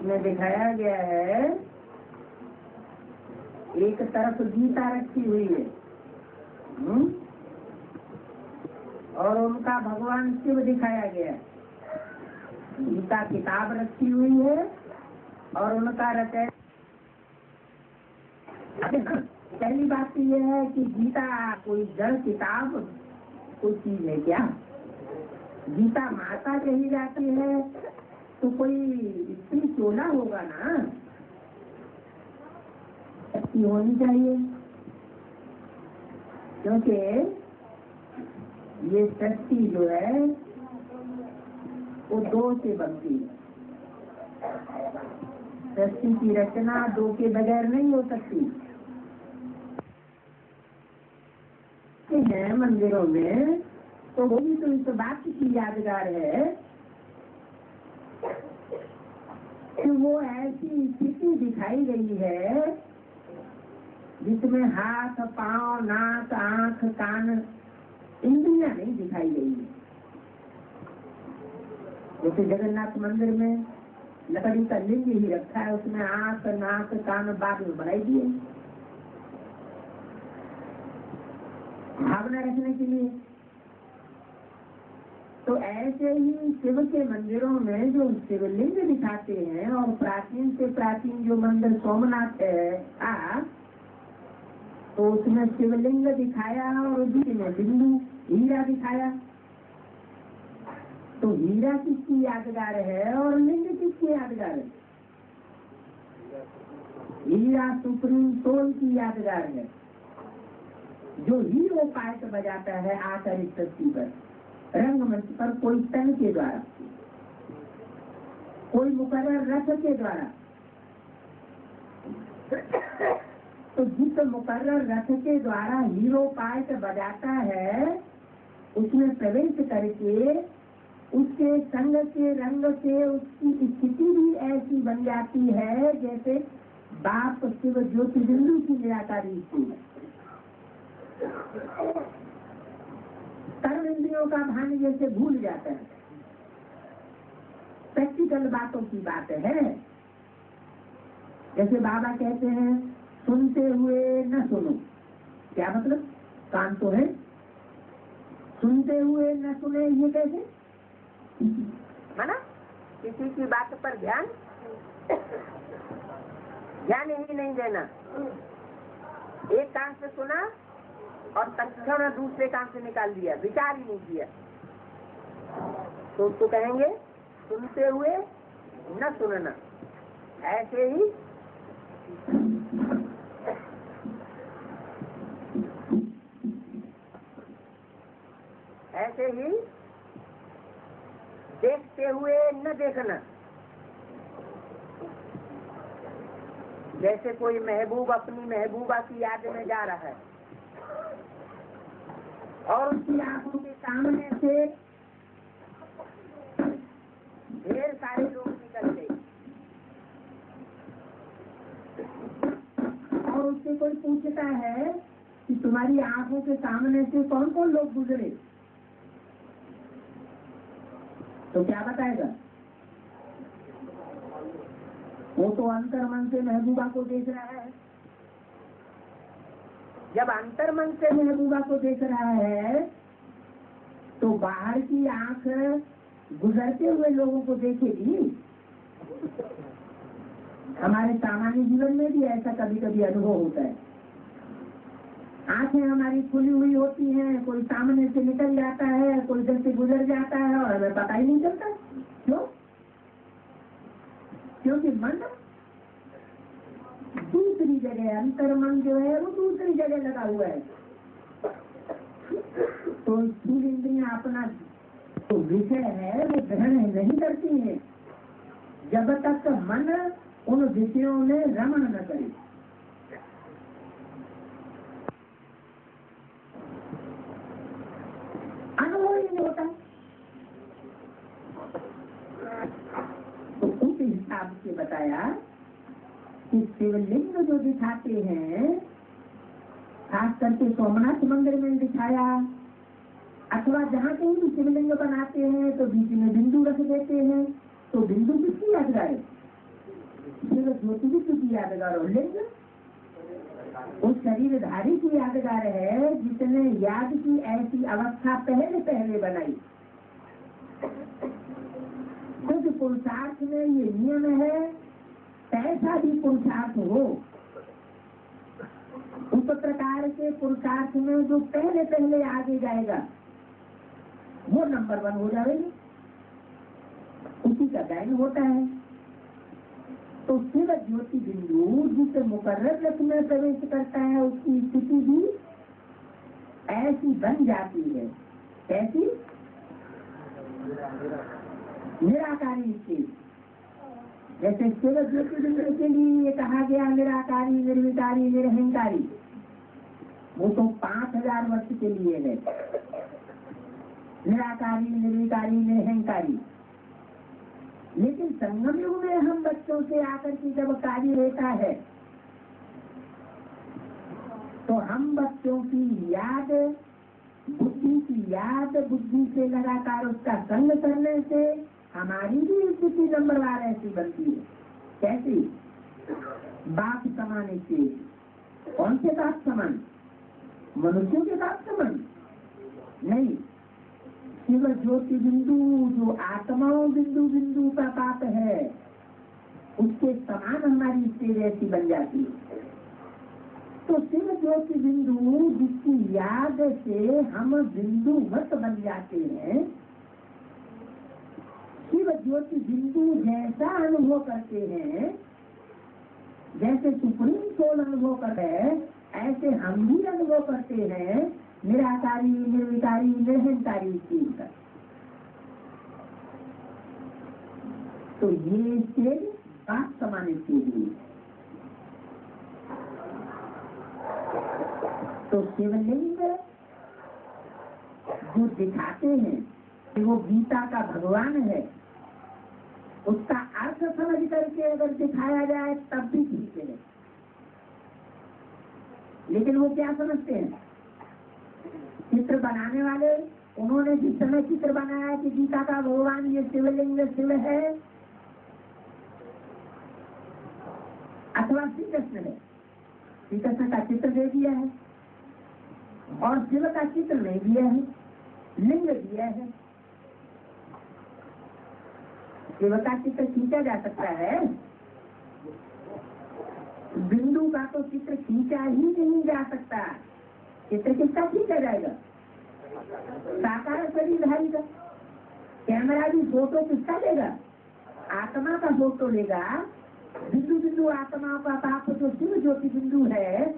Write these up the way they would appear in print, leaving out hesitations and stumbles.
इसमें दिखाया गया है एक तरफ गीता रखी हुई है और उनका भगवान शिव दिखाया गया है। गीता किताब रखी हुई है और उनका रचय। पहली बात तो यह है कि गीता कोई जड़ किताब कोई चीज है क्या? गीता माता कही जाती है तो कोई स्त्री चोला होगा ना, शक्ति होनी चाहिए, क्योंकि ये सृष्टि जो है वो दो से बनती है। सृष्टि की रचना दो के बगैर नहीं हो सकती है। मंदिरों में तो वो भी तो इस बात की यादगार है कि वो ऐसी स्थिति दिखाई गई है जिसमें हाथ, पांव, नाक, आंख, कान, इंद्रियां नहीं दिखाई गई है। जैसे जगन्नाथ मंदिर में लकड़ी का लिंग ही रखा है, उसमें आंख, नाक, कान बाद में बनाई दिए भावना रखने के लिए। तो ऐसे ही शिव के मंदिरों में जो शिवलिंग दिखाते हैं, और प्राचीन से प्राचीन जो मंदिर सोमनाथ है तो उसमें शिवलिंग दिखाया और बीच में बिंदु हीरा दिखाया। तो हीरा किसकी यादगार है और लिंग किसकी यादगार है? हीरा सुप्रीम सोल की यादगार है, जो हीरो पायट बजाता है आकर इस धरती पर रंगमंच पर, कोई तन के द्वारा, कोई मुकर्रर रथ के द्वारा। तो जिस मुकर्रर रथ के द्वारा हीरो पायट बजाता है, उसमें प्रवेश करके उसके संग के रंग से उसकी स्थिति भी ऐसी बन जाती है जैसे बाप शिव ज्योतिबिंदु की निराकारी स्थिति है। कर्म इंद्रियों का भान जैसे भूल जाता है। प्रैक्टिकल बातों की बात है। जैसे बाबा कहते हैं सुनते हुए न सुनो, क्या मतलब? कान तो है, सुनते हुए न सुने, ये कैसे माना? किसी की बात पर ध्यान ही नहीं देना। एक कान से सुना और तत्क्षण दूसरे कान से निकाल दिया, विचार ही नहीं किया, तो उसको कहेंगे सुनते हुए न सुनना। ऐसे ही देखते हुए न देखना। जैसे कोई महबूब अपनी महबूबा की याद में जा रहा है और उसकी आंखों के सामने से ढेर सारे लोग निकल गए और उससे कोई पूछता है कि तुम्हारी आंखों के सामने से कौन कौन लोग गुजरे, तो क्या बताएगा? वो तो अंतर्मन से महबूबा को देख रहा है। जब अंतर्मन से महबूबा को देख रहा है तो बाहर की आंख गुजरते हुए लोगों को देखेगी। हमारे सामान्य जीवन में भी ऐसा कभी कभी अनुभव होता है। आंखें हमारी खुली हुई होती हैं, कोई सामने से निकल जाता है, कोई इधर से गुजर जाता है और हमें पता ही नहीं चलता। क्यों? क्योंकि मन दूसरी जगह, अंतर्मन जो है वो दूसरी जगह लगा हुआ है। तो स्थूल इंद्रियां अपना तो विषय है वो ग्रहण नहीं करती है जब तक मन उन विषयों में रमण न करे। अनुभव ही नहीं होता। तो उस हिसाब से बताया कि शिवलिंग जो दिखाते हैं, खास करके सोमनाथ मंदिर में दिखाया, अथवा जहाँ कहीं भी शिवलिंग बनाते हैं तो बीच में बिंदु रख देते हैं। तो बिंदु किसकी यादगार है? शिव ज्योति भी की यादगार हो, लेकिन उस शरीरधारी की यादगार है जिसने याद की ऐसी अवस्था पहले पहले बनाई। खुद पुरुषार्थ में ये नियम है, कैसा भी पुरुषार्थ हो उस प्रकार के पुरुषार्थ में जो पहले पहले आगे जाएगा वो नंबर 1 हो जाएगी, उसी का गायन होता है। तो शिव ज्योति बिंदु जिसे मुकर्रर रथ में प्रवेश करता है उसकी स्थिति भी ऐसी बन जाती है। कैसी? निराकारी स्थिति। जैसे शिव ज्योति बिंदु के लिए कहा गया निराकारी, निर्विकारी, निरहंकारी, वो तो 5000 वर्ष के लिए है। निराकारी, निर्विकारी, निरहंकारी। लेकिन संगम युग में हम बच्चों से आकर के जब कार्य रहता है तो हम बच्चों की याद, बुद्धि की याद, बुद्धि से लगातार उसका संग करने से हमारी भी स्थिति नंबरवार ऐसी बनती है। कैसी? बाप समान स्थिति। कौन से बाप समान? मनुष्यों के बाप समान नहीं, शिव ज्योति बिंदु जो आत्माओं बिंदु बिंदु का पाप है उसके समान हमारी स्थिति ऐसी बन जाती है। तो शिव ज्योति बिंदु जिसकी याद से हम बिंदु मत बन जाते हैं, शिव ज्योति बिंदु जैसा अनुभव करते हैं, जैसे सुप्रीम सोल अनुभव कर रहे हैं, ऐसे हम भी अनुभव करते हैं निराकारी, निर्विकारी, निरहंकारी चीज का। तो ये स्टेज बात समान स्टेज हुई। तो शिवलिंग जो दिखाते हैं कि वो गीता का भगवान है, उसका अर्थ समझ करके अगर दिखाया जाए तब भी ठीक है। लेकिन वो क्या समझते हैं? चित्र बनाने वाले, उन्होंने जिस समय चित्र बनाया कि गीता का भगवान ये शिवलिंग शिव है अथवा श्री कृष्ण है, श्री कृष्ण का चित्र दे दिया है और शिव का चित्र नहीं दिया है, लिंग दिया है। शिव का चित्र खींचा जा सकता है, बिंदु का तो चित्र खींचा ही नहीं जा सकता। चित्र किसका खींचा जाएगा? साकार शरीरधारी का। कैमरा भी फोटो किसका लेगा? आत्मा का फोटो लेगा। बिंदु बिंदु आत्मा का पाप जो शिव ज्योति बिंदु है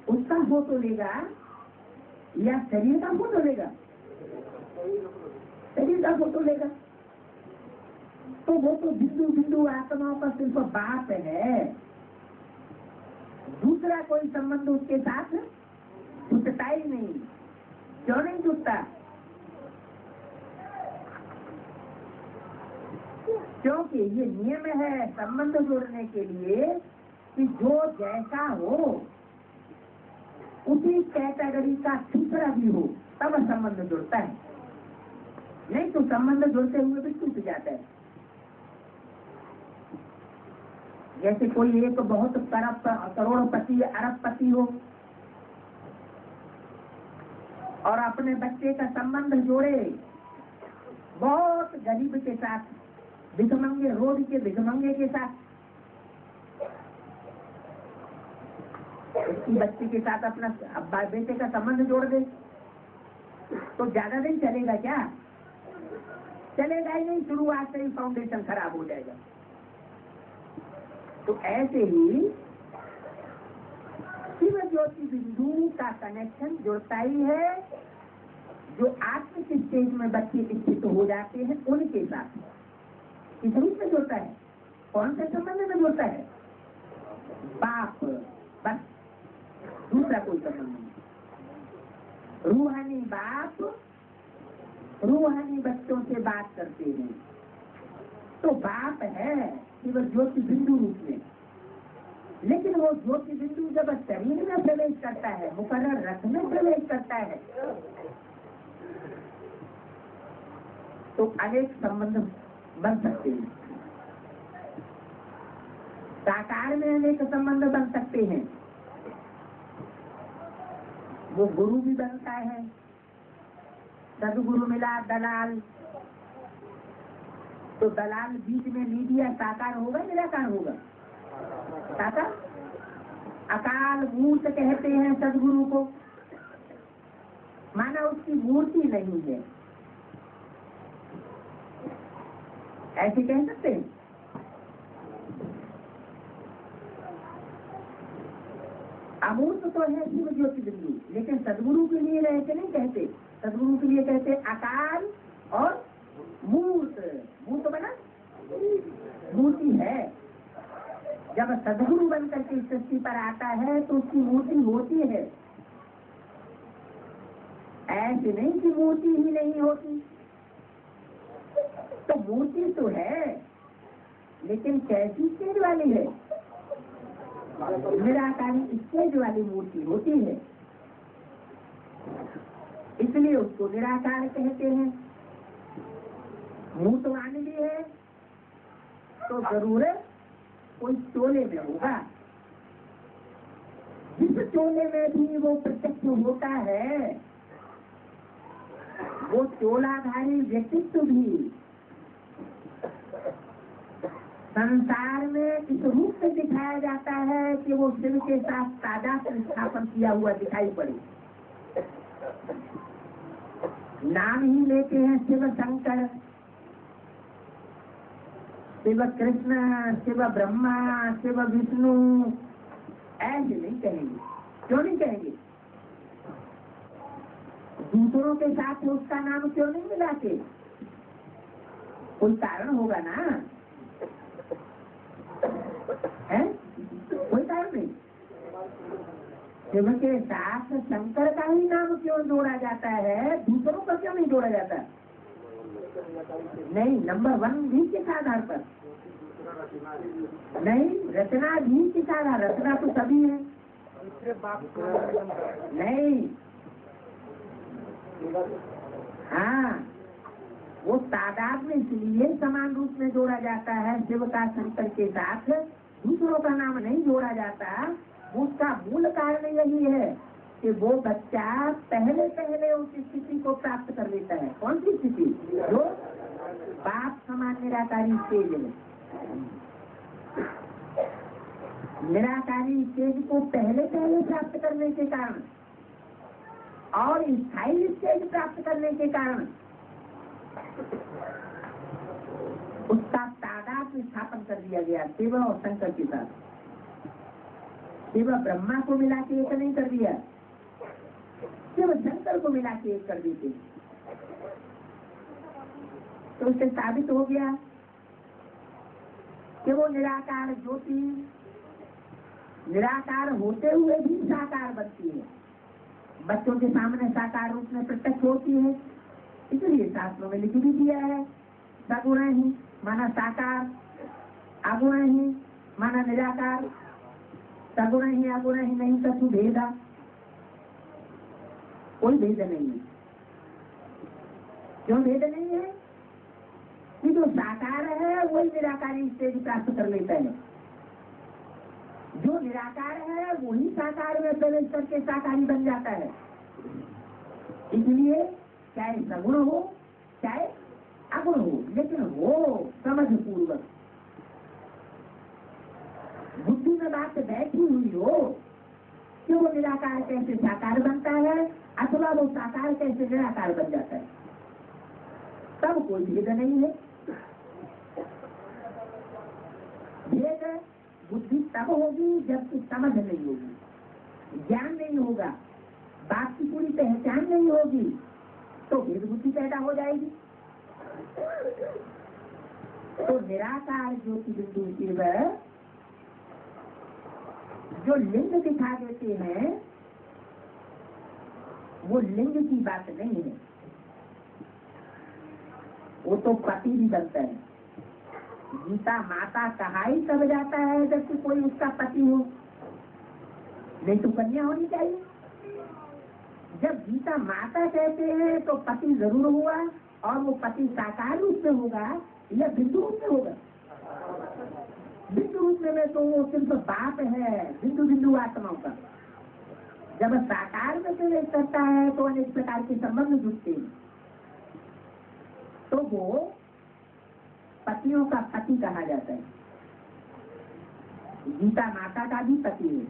उसका फोटो लेगा या शरीर का फोटो लेगा? शरीर का फोटो लेगा। तो वो तो बिंदु बिंदु आत्माओं का सिर्फ बाप है, दूसरा कोई संबंध उसके साथ जुटता ही नहीं। क्यों नहीं जुटता? क्योंकि ये नियम है संबंध जोड़ने के लिए कि जो जैसा हो उसी कैटेगरी का दूसरा भी हो तब संबंध जुड़ता है, नहीं तो संबंध जुड़ते हुए भी टूट जाता है। जैसे कोई एक बहुत करोड़पति अरबपति हो और अपने बच्चे का संबंध जोड़े बहुत गरीब के साथ, भिखमंगे, रोड के भिखमंगे के साथ, उसकी बच्चे के साथ अपना बेटे का संबंध जोड़ दे तो ज्यादा दिन चलेगा क्या? चलेगा ही नहीं, शुरुआत से ही फाउंडेशन खराब हो जाएगा। तो ऐसे ही शिव ज्योति बिंदु का कनेक्शन जुड़ता ही है जो आत्मिक स्टेज में बच्चे स्थित हो जाते हैं उनके साथ। किस रूप में जुड़ता है? कौन से संबंध में जुड़ता है? बाप, बस, दूसरा कोई संबंध नहीं। रूहानी बाप रूहानी बच्चों से बात करते हैं तो बाप है शिव ज्योति बिंदु रूप में। लेकिन वो ज्योति बिंदु जब शरीर में प्रवेश करता है, मुकर्रर रथ में प्रवेश करता है, तो अनेक संबंध बन सकते हैं। साकार में अनेक संबंध बन सकते हैं। वो गुरु भी बनता है, सदगुरु मिला दलाल, तो दलाल बीच में मीडिया साकार होगा निराकार होगा? साकार। अकाल मूर्त कहते हैं सदगुरु को, माना उसकी मूर्ति नहीं है, ऐसे कह सकते हैं। अमूर्त तो है शिव ज्योति बिंदु, लेकिन सदगुरु के लिए ऐसे नहीं कहते। सदगुरु के लिए कहते अकाल और मूर्त। मूर्त बना मूर्ति है। जब सदगुरु बनकर के सृष्टि पर आता है तो उसकी मूर्ति होती है, ऐसे नहीं कि मूर्ति ही नहीं होती। तो मूर्ति तो है, लेकिन कैसी स्टेज वाली है? निराकारी स्टेज वाली मूर्ति होती है, इसलिए उसको निराकार कहते हैं। मूर्तवान भी है तो जरूर कोई चोले में होगा। जिस चोले में भी वो प्रत्यक्ष होता है, वो चोलाधारी व्यक्तित्व भी संसार में इस रूप से दिखाया जाता है कि वो शिव के साथ तादात्म्य स्थापन किया हुआ दिखाई पड़े। नाम ही लेते हैं शिव शंकर, शिव कृष्ण, शिव ब्रह्मा, शिव विष्णु, ऐसे नहीं कहेंगे। क्यों नहीं कहेंगे? दूसरों के साथ उसका नाम क्यों नहीं मिलाते? कोई कारण होगा ना, है? कोई कारण नहीं। शिव के साथ शंकर का ही नाम क्यों जोड़ा जाता है, दूसरों का क्यों नहीं जोड़ा जाता? नहीं, नंबर 1 भी किस आधार पर? नहीं, रचना भी किस आधार? रचना तो सभी है। नहीं, हाँ, वो तादाद में इसलिए समान रूप में जोड़ा जाता है शिव का शंकर के साथ, दूसरों का नाम नहीं जोड़ा जाता। उसका मूल कारण यही है कि वो बच्चा पहले पहले उस स्थिति को प्राप्त कर लेता है। कौन सी स्थिति? जो बाप समान निराकारी स्टेज है। निराकारी स्टेज को पहले पहले प्राप्त करने के कारण और स्थायी स्टेज प्राप्त करने के कारण उसका तादात्म्य स्थापन कर दिया गया शिव और शंकर के साथ। शिव ब्रह्मा को मिला के एक नहीं कर दिया, शिव शंकर को मिला के एक कर देते, तो उससे साबित हो गया कि वो निराकार ज्योति निराकार होते हुए भी साकार बनती है, बच्चों के सामने साकार रूप में प्रत्यक्ष होती है। इसलिए शास्त्रों में लिख भी दिया है, सगुण ही माना साकार, अगुण ही माना निराकार, सगुण ही अगुण ही नहीं कछु भेदा, कोई भेद नहीं है। क्यों भेद नहीं है? कि जो साकार है वही निराकारी स्टेज प्राप्त कर लेता है, जो निराकार है वही साकार में प्रवेश करके साकारी बन जाता है। इसलिए चाहे सगुण हो चाहे अगुण हो, लेकिन वो समझ पूर्वक बुद्धि में बात बैठी हुई हो कि वो निराकार कैसे साकार बनता है अथवा वो साकार कैसे निराकार बन जाता है, तब कोई भेद नहीं है। भेद बुद्धि तब होगी जबकि समझ नहीं होगी, ज्ञान नहीं होगा, बात की पूरी पहचान नहीं होगी, तो भेद बुद्धि पैदा हो जाएगी। तो निराकार ज्योति बिंदु शिव जो लिंग दिखा देते हैं वो लिंग की बात नहीं है, वो तो पति भी बनता है। गीता माता कहा ही तब जाता है जबकि कोई उसका पति हो, नहीं तो कन्या होनी चाहिए। जब गीता माता कहते हैं तो पति जरूर हुआ, और वो पति साकार रूप में होगा या बिंदु रूप में होगा? बिंदु रूप में तो वो सिर्फ बाप है, बिंदु बिंदु आत्माओं का। जब साकार में प्रवेश करता है तो अनेक प्रकार के संबंध जुटते हैं, तो वो पतियों का पति कहा जाता है। गीता माता का भी पति है,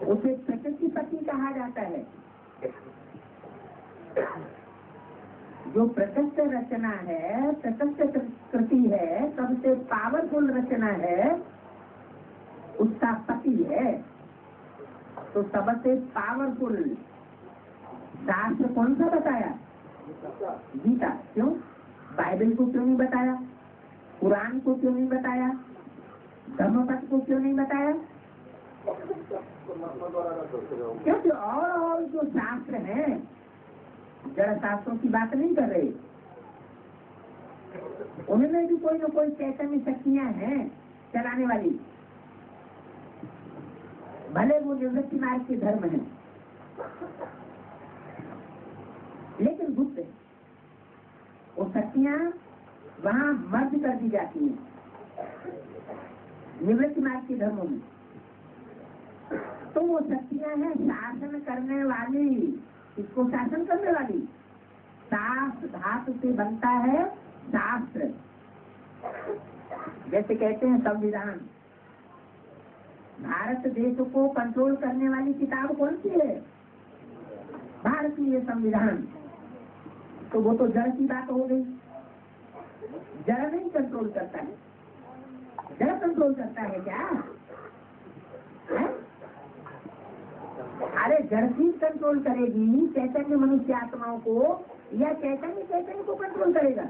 उसे प्रकृति पति कहा जाता है। जो प्रकृति रचना है, प्रकृति कृति है, सबसे पावरफुल रचना है, उसका पति है। तो सबसे पावरफुल शास्त्र कौन सा बताया? गीता। क्यों? बाइबल को क्यों नहीं बताया? कुरान को क्यों नहीं बताया? धर्मपद को क्यों नहीं बताया? क्योंकि और जो शास्त्र हैं, जड़ शास्त्रों की बात नहीं कर रहे, उनमें भी कोई न कोई चैतन्य शक्तियां हैं चलाने वाली, भले वो निवृत्ति मार्ग के धर्म है, लेकिन गुप्त है। वो शक्तियां वहां मर्ज कर दी जाती हैं निवृत्ति मार्ग के धर्मों में। तो वो शक्तियां हैं शासन करने वाली। इसको शासन करने वाली शास्त्र धातु से बनता है शास्त्र। जैसे कहते हैं संविधान, भारत देश को कंट्रोल करने वाली किताब कौन सी है? भारतीय संविधान। तो वो तो जड़ की बात हो गई। जड़ नहीं कंट्रोल करता है, जड़ कंट्रोल करता है क्या है? अरे जड़ की कंट्रोल करेगी चैतन्य मनुष्य आत्माओं को, या चैतन्य को कंट्रोल करेगा?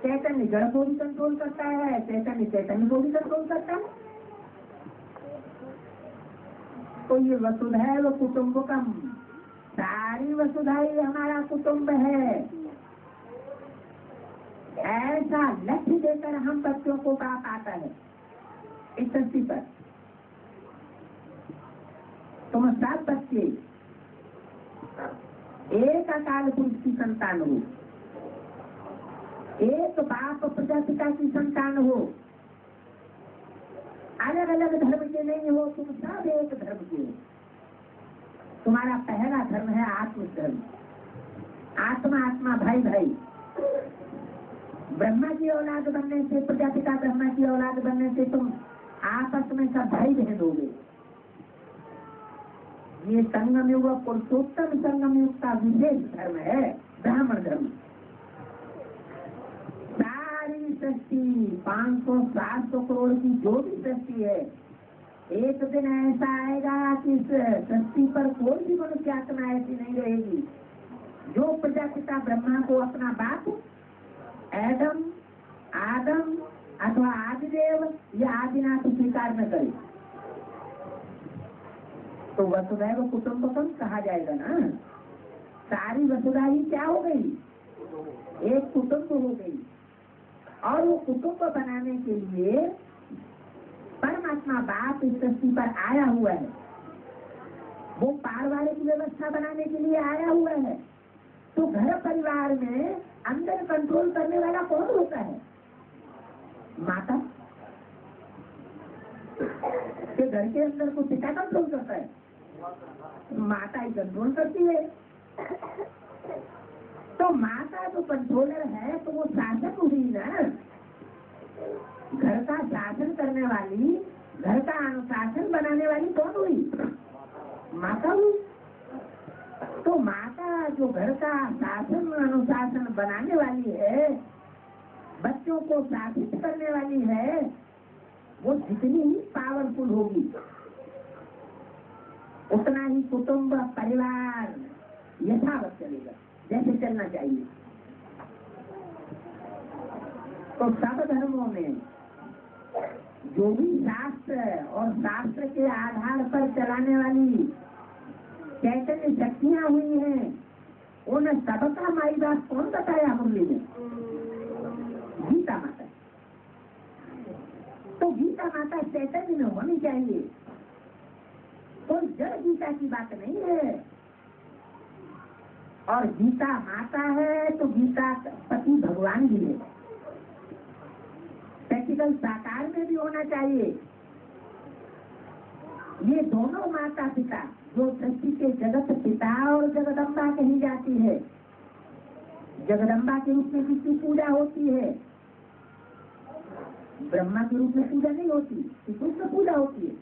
चैतन्य जड़ को भी कंट्रोल करता है, चैतन्य को भी कंट्रोल करता है। तो ये वसुधैव कुटुंबकम, सारी वसुधा ही हमारा कुटुंब है। ऐसा लक्ष्य देकर हम बच्चों को बाप आता है इस धरती पर। तुम सब बच्चे एक अकाल पुरुष की संतान हो, एक बाप प्रजापिता की संतान हो, अलग अलग धर्म के नहीं हो, तुम सब एक धर्म के हो। तुम्हारा पहला धर्म है आत्म धर्म। आत्मा आत्मा भाई भाई। ब्रह्मा की औलाद बनने से, प्रजापिता ब्रह्मा की औलाद बनने से तुम आपस में सब भाई बहन हो गए। ये संगम युग, पुरुषोत्तम संगम युग का विशेष धर्म है ब्राह्मण धर्म। सारी सृष्टि 500-700 करोड़ की जो भी सृष्टि है, एक दिन ऐसा आएगा कि इस सृष्टि पर कोई भी मनुष्य आत्मा ऐसी नहीं रहेगी जो प्रजापिता ब्रह्मा को अपना बाप एडम, आदम अथवा आदिदेव या आदिनाथ स्वीकार न करे। तो वसुधैव कुटुंबकम कहा जाएगा ना। सारी वसुधा ही क्या हो गई? एक कुटुंब हो गई। और वो कुटुंब बनाने के लिए परमात्मा बाप इस सृष्टि पर आया हुआ है। वो पारिवारिक व्यवस्था बनाने के लिए आया हुआ है। तो घर परिवार में अंदर कंट्रोल करने वाला कौन होता है? माता। के घर के अंदर को पिता कंट्रोल करता है, माता ही कंट्रोल करती है। तो माता जो कंट्रोलर है, तो वो शासक हुई ना। घर का शासन करने वाली, घर का अनुशासन बनाने वाली कौन हुई? माता हुई। तो माता जो घर का शासन अनुशासन बनाने वाली है, बच्चों को शासित करने वाली है, वो जितनी ही पावरफुल होगी उतना ही कुटुंब परिवार यथावत चलेगा, जैसे चलना चाहिए। तो सब धर्मों में जो भी शास्त्र और शास्त्र के आधार पर चलाने वाली चैतन्य शक्तियां हुई हैं, उन सबका माई बाप कौन बताया मुरली में? गीता माता। तो गीता माता चैतन्य में होनी चाहिए, कोई जड़ गीता की बात नहीं है। और गीता माता है तो गीता पति भगवान भी है। फिजिकल साकार में भी होना चाहिए। ये दोनों माता पिता जो सृष्टि के जगत पिता और जगदम्बा कही जाती है, जगदम्बा के रूप में किसकी पूजा होती है? ब्रह्मा के रूप में पूजा नहीं होती, किसकी पूजा होती है?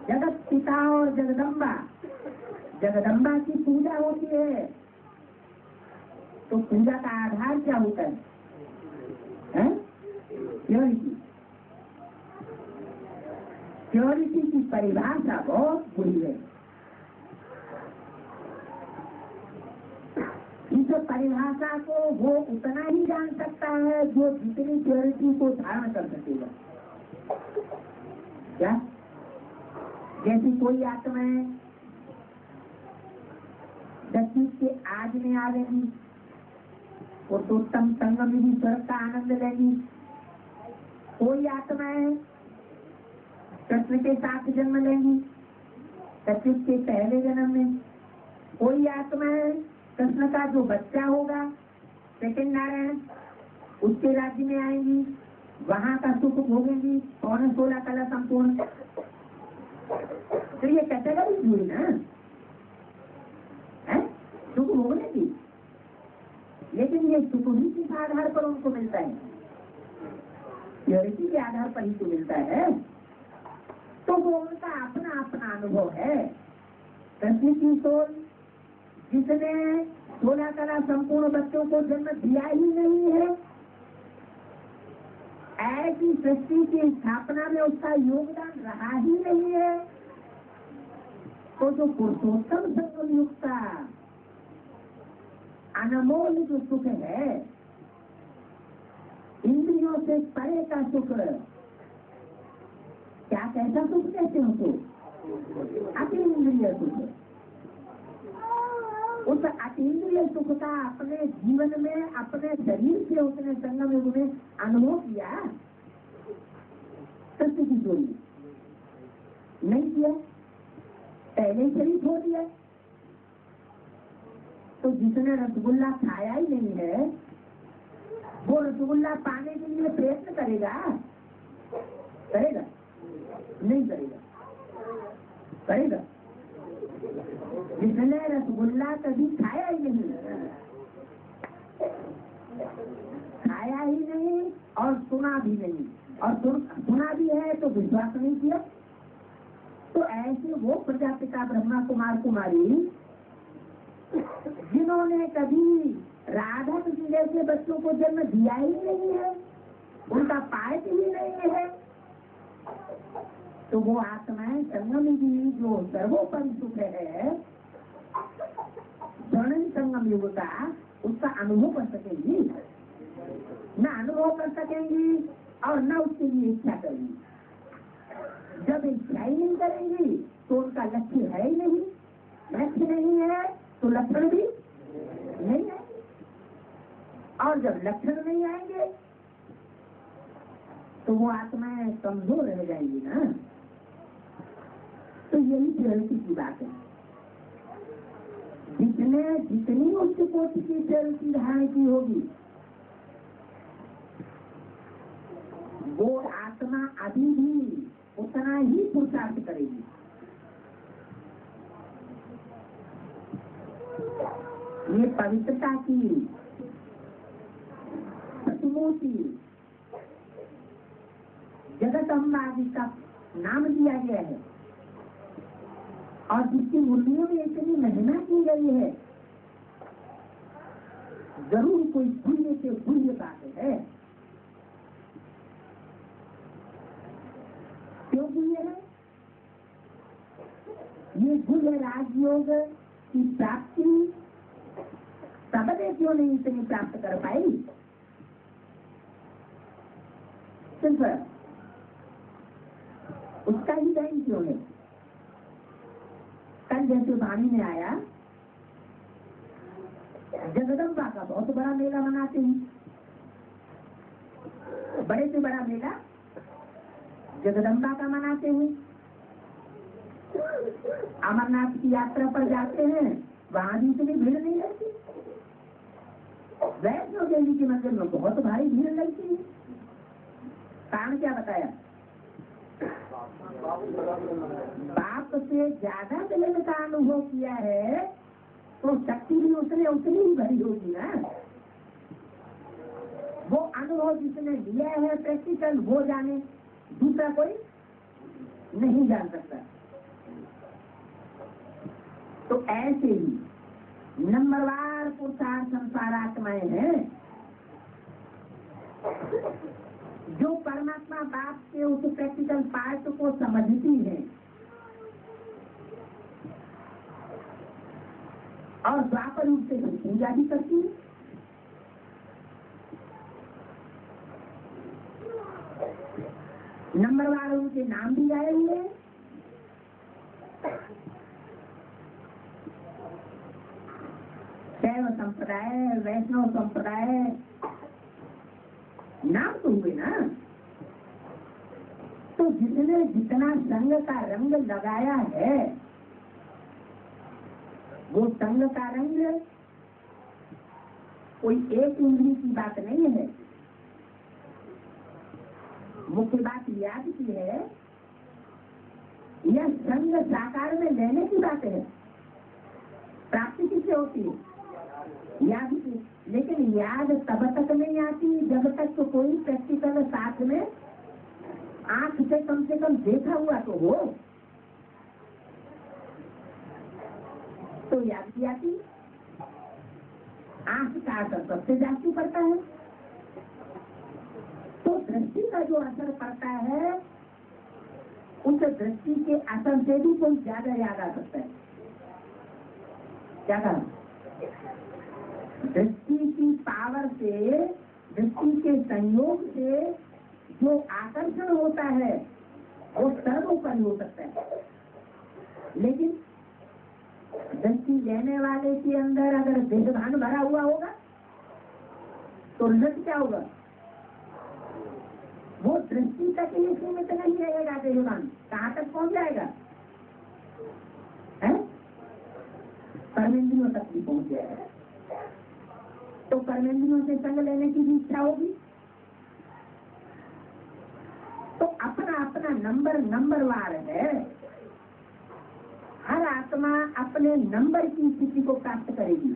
जगत पिता और जगदम्बा, जगदम्बा की पूजा होती है। तो पूजा का आधार क्या होता है? प्योरिटी। प्योरिटी की परिभाषा बहुत बुरी है। इस परिभाषा को वो उतना ही जान सकता है जो जितनी प्योरिटी को धारण कर सकेगा। क्या? जैसी कोई आत्माएं दक्षिण के आज में आ लेगी, पुरुषोत्तम संगम में भी स्वर्ग का आनंद लेगी। कोई आत्माएं कृष्ण के साथ जन्म लेंगी सचिव के पहले जन्म में। कोई आत्माएं कृष्ण का जो बच्चा होगा सेकंड नारायण, उसके राज्य में आएंगी, वहां का सुख भोगेंगी। 16 कला संपूर्ण। तो ये कैटेगरी हुई ना, सुख भोगने की। लेकिन ये सुख ही किस आधार पर उनको मिलता है? प्योरिटी के आधार पर ही तो मिलता है। तो वो उनका अपना अपना अनुभव है। कृष्ण की सोल जिसने 16 कला संपूर्ण बच्चों को जन्म दिया ही नहीं है, ऐसी सृष्टि की स्थापना में उसका योगदान रहा ही नहीं है, तो जो पुरुषोत्तम संगम युक्त अनमोल जो सुख है, इंद्रियों से परे का सुख, क्या कैसा सुख कहते हो? तो अतीन्द्रिय सुख। उस अतीन्द्रिय सुख का अपने जीवन में, अपने शरीर से उसने संगम युग में अनुभव किया? सत्य की चोरी नहीं किया, पहले शरीर खो दिया। तो जिसने रसगुल्ला खाया ही नहीं है, वो रसगुल्ला पाने के लिए प्रयत्न करेगा? करेगा? नहीं करेगा। करेगा? जिसने रसगुल्ला कभी खाया ही नहीं, खाया ही नहीं और सुना भी नहीं, और सुना भी है तो विश्वास नहीं किया, तो ऐसे वो प्रजापिता ब्रह्मा कुमार कुमारी जिन्होंने कभी राधा कृष्ण जैसे बच्चों को जन्म दिया ही नहीं है, उनका पायत ही नहीं है, तो वो आत्माएं संगम की जो सर्वोपरि सुख है स्वर्णिम संगम युग का, उसका अनुभव कर सकेंगी? न अनुभव कर सकेंगी और न उसके लिए इच्छा करेंगी। जब इच्छा ही नहीं करेंगी तो उनका लक्ष्य है ही नहीं, लक्ष्य नहीं है तो लक्षण भी नहीं है, और जब लक्षण नहीं आएंगे तो वो आत्माएं कमजोर रह जाएंगी ना। तो यही प्योरिटी की बात है। जितनी उच्च कोटि की प्योरिटी धारण की होगी, वो आत्मा अभी भी उतना ही पुरुषार्थ करेगी। ये पवित्रता की प्रतिमूर्ति जगदम्बा जी का नाम दिया गया है, और जिसकी मुरलियों में इतनी महिमा की गई है, जरूर कोई पुण्य से पुण्य बात है। क्यों पुण्य है? ये गुह्य राजयोग की प्राप्ति सबने क्यों नहीं इतनी प्राप्त कर पाई? सिर्फ उसका ही टाइम क्यों है? कल जैसे वाणी में आया, जगदम्बा का बहुत बड़ा मेला मनाते हैं, बड़े से बड़ा मेला जगदम्बा का मनाते हैं। अमरनाथ की यात्रा पर जाते हैं, वहां भी इतनी भीड़ नहीं लगती। वैष्णो देवी के मंदिर में बहुत भारी भीड़ लगती है। कारण क्या बताया? बाप से ज्यादा मिलन का अनुभव किया है तो शक्ति भी उसने उतनी ही भरी होगी ना। वो अनुभव जिसने लिया है प्रैक्टिकल, वो जाने, दूसरा कोई नहीं जान सकता। तो ऐसे ही नंबरवार पुरुषार्थ संसारात्माएं हैं जो परमात्मा बाप के उस प्रैक्टिकल पार्ट को समझती है और द्वापर रूप से पूजा भी करती है। नंबरवार उनके नाम भी गाए हुए हैं। शैव संप्रदाय, वैष्णव संप्रदाय, नाम तो हुए ना। तो जिसने जितना संग का रंग लगाया है वो संग का रंग कोई एक उंगली की बात नहीं है। मुख्य बात याद की है, यह संग साकार में लेने की बात है। प्राप्ति किससे होती है? याद की। लेकिन याद तब तक नहीं आती जब तक तो कोई प्रैक्टिकल साथ में आंख से कम देखा हुआ तो हो, तो याद की आती। आंख का असर सबसे जास्ती पड़ता है। तो दृष्टि का जो असर पड़ता है उस दृष्टि के असर से भी कोई ज्यादा याद आ सकता है। क्या कहा? दृष्टि की पावर से, दृष्टि के संयोग से जो आकर्षण होता है वो सर्वोपरि हो सकता है। लेकिन दृष्टि लेने वाले के अंदर अगर देहभान भरा हुआ होगा तो रिजल्ट क्या होगा? वो दृष्टि तक ही सीमित नहीं रहेगा। देहभान कहाँ तक पहुंच जाएगा? कर्मेंद्रियों तक भी पहुंच जाएगा। तो कर्मेंद्रियों से संग लेने की भी इच्छा होगी। तो अपना अपना नंबरवार है। हर आत्मा अपने नंबर की स्थिति को प्राप्त करेगी।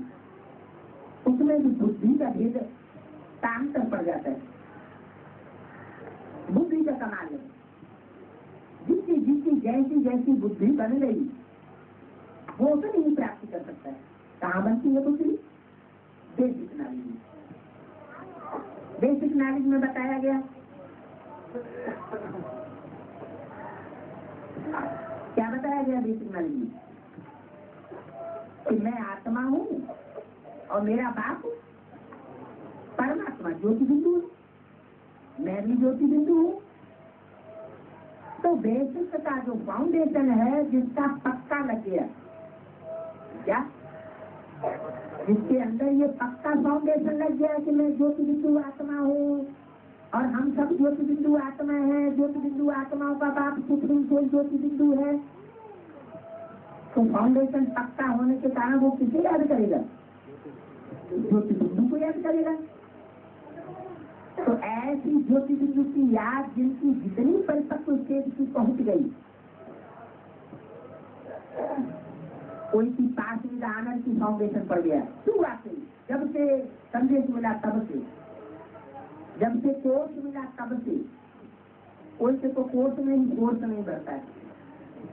उसमें भी बुद्धि का भेद का अंतर पड़ जाता है। बुद्धि का कमाल है। जिसकी जैसी जैसी बुद्धि बन गई वो उसे नहीं प्राप्त कर सकता है। कहाँ बनती है बुद्धि? बेसिक नॉलेज में। बेसिक नॉलेज में बताया गया क्या बताया गया बेसिक नॉलेज में? कि मैं आत्मा हूँ और मेरा बाप परमात्मा ज्योति बिंदु है, मैं भी ज्योति बिंदु हूँ। तो बेसिक का जो फाउंडेशन है जिसका पक्का लग गया, क्या जिसके अंदर ये पक्का फाउंडेशन लग गया कि मैं ज्योति बिंदु आत्मा हूँ और हम सब ज्योति बिंदु आत्मा है, ज्योति बिंदु आत्माओं का बाप सुप्रीम कोई ज्योति बिंदु है। तो फाउंडेशन पक्का होने के कारण वो किसे याद करेगा? ज्योति बिंदु को याद करेगा। तो ऐसी ज्योति बिंदु की याद जिनकी जितनी परिपक्व स्टेज की पहुंच गई, कोई की पास में आनंद की फाउंडेशन पड़ गया। क्यों आते? जब से संदेश मिला तब से, जब से कोर्स मिला तब से। कोई से तो कोर्स में ही कोर्स नहीं बढ़ता है,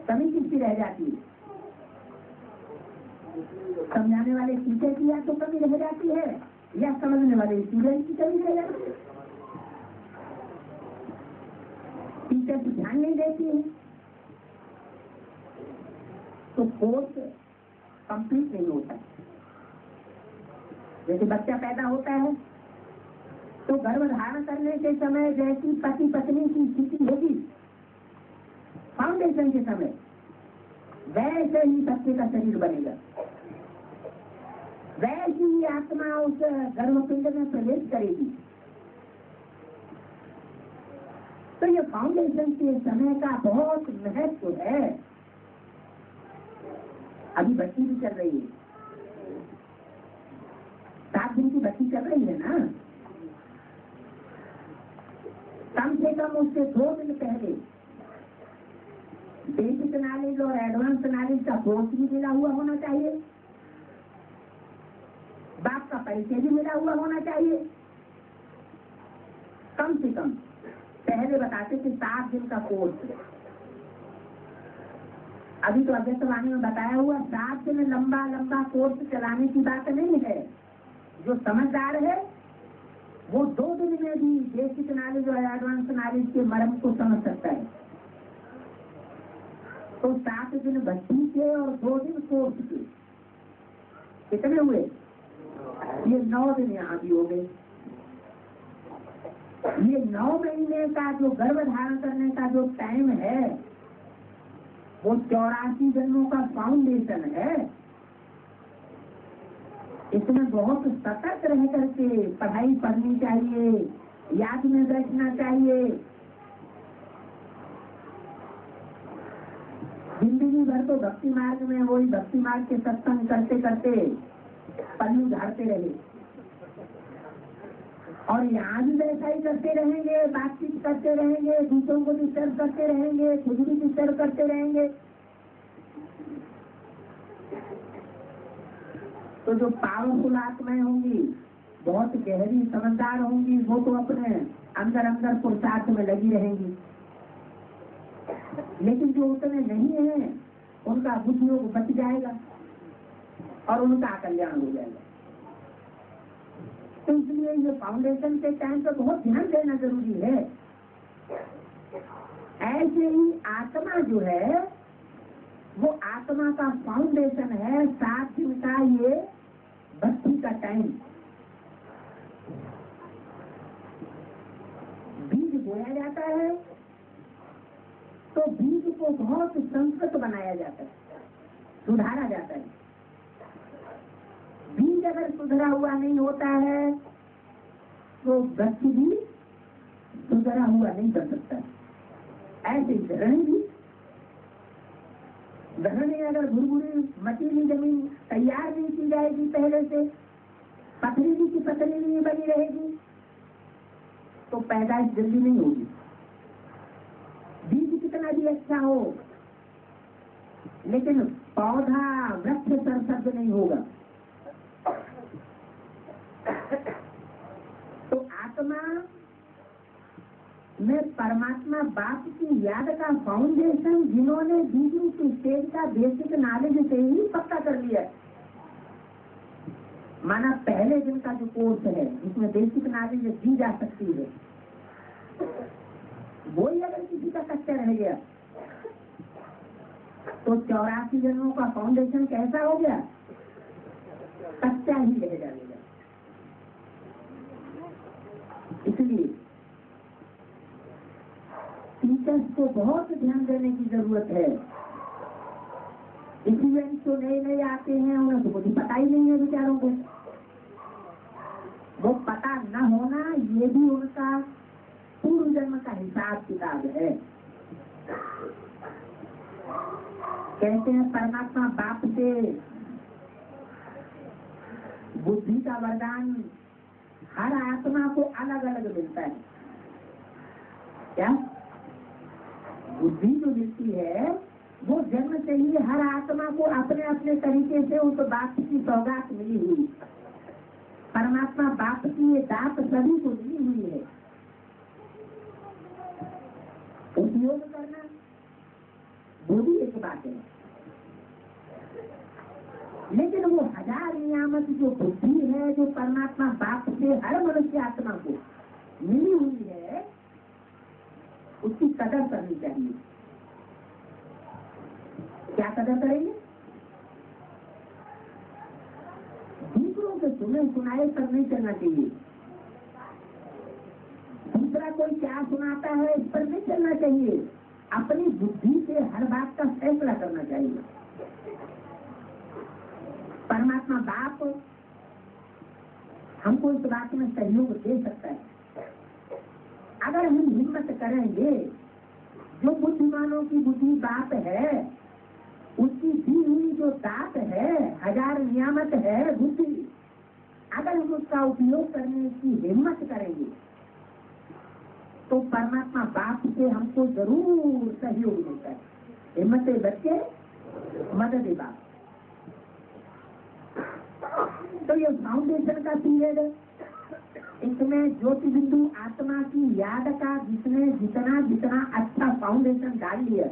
कमी किसकी रह जाती है? समझाने वाले टीचर की या तो कमी रह जाती है या समझने वाले स्टूडेंट की कमी रह जाती है। टीचर की ध्यान नहीं देती है तो कोर्स कंप्लीट नहीं होता। जैसे बच्चा पैदा होता है तो गर्भ धारण करने के समय जैसी पति पत्नी की स्थिति होगी फाउंडेशन के समय, वैसे ही बच्चे का शरीर बनेगा, वैसी ही आत्मा उस गर्भपिंड में प्रवेश करेगी। तो ये फाउंडेशन के समय का बहुत महत्व है। अभी बच्ची भी चल रही है, 7 दिन की बच्ची चल रही है ना, कम से कम उससे 2 दिन पहले बेसिक नॉलेज और एडवांस नॉलेज का कोर्स भी मिला हुआ होना चाहिए, बाप का परिचय भी मिला हुआ होना चाहिए। कम से कम पहले बताते थे 7 दिन का कोर्स, अभी तो अध्यक्षवाणी में बताया हुआ 7 दिन लंबा कोर्स चलाने की बात नहीं है। जो समझदार है वो 2 दिन में भी बेसिक नॉलेज और एडवांस नॉलेज के मर्म को समझ सकता है। तो 7 दिन भक्ति के और 2 दिन कोर्स के कितने हुए? ये 9 दिन यहाँ भी हो गए। ये 9 महीने का जो गर्भ धारण करने का जो टाइम है वो 84 जन्मों का फाउंडेशन है। इसमें बहुत सतर्क रह करके पढ़ाई पढ़नी चाहिए, याद में बैठना चाहिए। जिंदगी भर तो भक्ति मार्ग में वही भक्ति मार्ग के सत्संग करते करते पल्लू झाड़ते रहे और यहाँ भी वैसा ही करते रहेंगे, बातचीत करते रहेंगे, दूसरों को डिस्टर्ब करते रहेंगे, खुद भी डिस्टर्ब करते रहेंगे। तो जो पावरफुल आत्माएं होंगी, बहुत गहरी समझदार होंगी, वो तो अपने अंदर अंदर पुरुषार्थ में लगी रहेंगी। लेकिन जो उतने नहीं है उनका बुद्धियोग बच जाएगा और उनका कल्याण हो जाएगा। तो इसलिए ये फाउंडेशन के टाइम पर बहुत ध्यान देना जरूरी है। ऐसे ही आत्मा जो है वो आत्मा का फाउंडेशन है 7 दिन का ये भक्ति का टाइम। बीज बोया जाता है तो बीज को बहुत संस्कृत बनाया जाता है, सुधारा जाता है। बीज अगर सुधरा हुआ नहीं होता है तो वृक्ष भी सुधरा हुआ नहीं कर सकता। ऐसे धरणी भी, धरणी अगर भुरभुरी मटीली जमीन तैयार नहीं की जाएगी, पहले से पथरीली की पथरी नहीं बनी रहेगी तो पैदाइश जल्दी नहीं होगी। बीज कितना भी अच्छा हो लेकिन पौधा वृक्ष सरसब्ज नहीं होगा। तो आत्मा में परमात्मा बाप की याद का फाउंडेशन जिन्होंने दूसरी की स्टेज का बेसिक नॉलेज से ही पक्का कर लिया, माना पहले दिन का जो कोर्स है जिसमें बेसिक नॉलेज दी जा सकती है, वही अगर किसी का कच्चा रह गया तो 84 जन्मों का फाउंडेशन कैसा हो गया? कच्चा ही रह जाएगा। इसलिए टीचर्स को बहुत ध्यान देने की जरूरत है। स्टूडेंट्स तो नए नए आते हैं, उन्हें तो कुछ पता ही नहीं है बेचारों को। वो पता न होना ये भी उनका पूर्व जन्म का हिसाब किताब है। कहते हैं परमात्मा बाप से बुद्धि का वरदान हर आत्मा को अलग अलग मिलता है। क्या बुद्धि जो मिलती है वो जन्म से ही हर आत्मा को अपने अपने तरीके से उस बाप की सौगात मिली हुई। परमात्मा बाप की ये दात सभी को मिली हुई है, उपयोग करना वो भी एक बात है। लेकिन वो 1000 नियामत जो बुद्धि है जो परमात्मा बाप से हर मनुष्य आत्मा को मिली हुई है, उसकी कदर करनी चाहिए। क्या कदर करेंगे? दूसरों के सुने सुनाए पर नहीं चलना चाहिए। दूसरा कोई क्या सुनाता है इस पर नहीं चलना चाहिए। अपनी बुद्धि से हर बात का फैसला करना चाहिए। परमात्मा बाप हमको इस बात में सहयोग दे सकता है अगर हम हिम्मत करेंगे। जो बुद्धिमानों की बुद्धि बाप है, उसकी दी हुई जो दात है, 1000 नियामत है बुद्धि, अगर हम उसका उपयोग करने की हिम्मत करेंगे तो परमात्मा बाप से हमको जरूर सहयोग देता है। हिम्मत बच्चे मदद बाप। तो ये फाउंडेशन का पीरियड, इसमें ज्योति बिंदु आत्मा की याद का जिसने जितना जितना अच्छा फाउंडेशन डाल लिया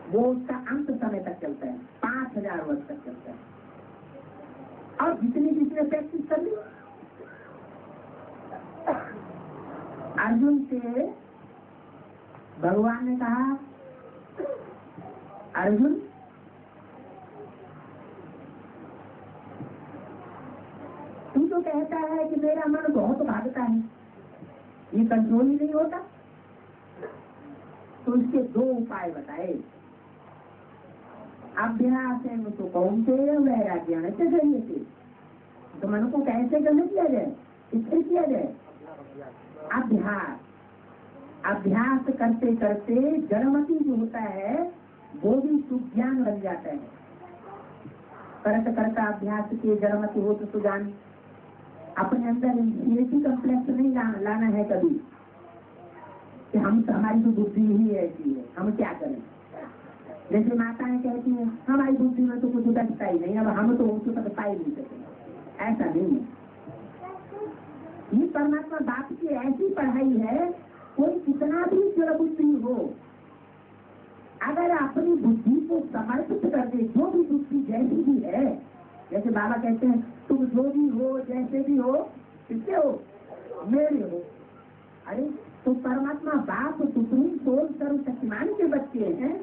वो उसका अंत समय तक चलता है, 5000 वर्ष तक चलता है। और जितनी जितने प्रैक्टिस कर ली, अर्जुन से भगवान ने कहा, अर्जुन तू तो कहता है कि मेरा मन बहुत भागता है, ये कंट्रोल ही नहीं होता, तो इसके 2 उपाय बताए। अभ्यास है तो कौनते वैराग्य से जरिए से, तो मन को कैसे गले किया जाए, इससे किया जाए अभ्यास। अभ्यास करते करते जड़मती जो होता है वो भी सुज्ञान बन जाता है। करता करता अभ्यास के जड़मती हो तो सुजान। अपने अंदर इंफीरियरिटी कॉम्प्लेक्स नहीं लाना है कभी कि हम तो, हमारी तो बुद्धि ही ऐसी है, हम क्या करें। जैसे माताएं कहती हैं हमारी बुद्धि में तो कुछ बचता ही नहीं, अब हम तो उनको तक पा ही नहीं सकेंगे। ऐसा नहीं है। ये परमात्मा बाप की ऐसी पढ़ाई है, कोई कितना भी जड़ बुद्धि हो, अगर अपनी बुद्धि को समर्पित कर दे, जो भी बुद्धि जैसी भी है, जैसे बाबा कहते हैं तुम जो भी हो जैसे भी हो किसके हो, मेरे हो। अरे तो परमात्मा बाप सुप्रीम सोल सर्वशक्तिमान के बच्चे हैं,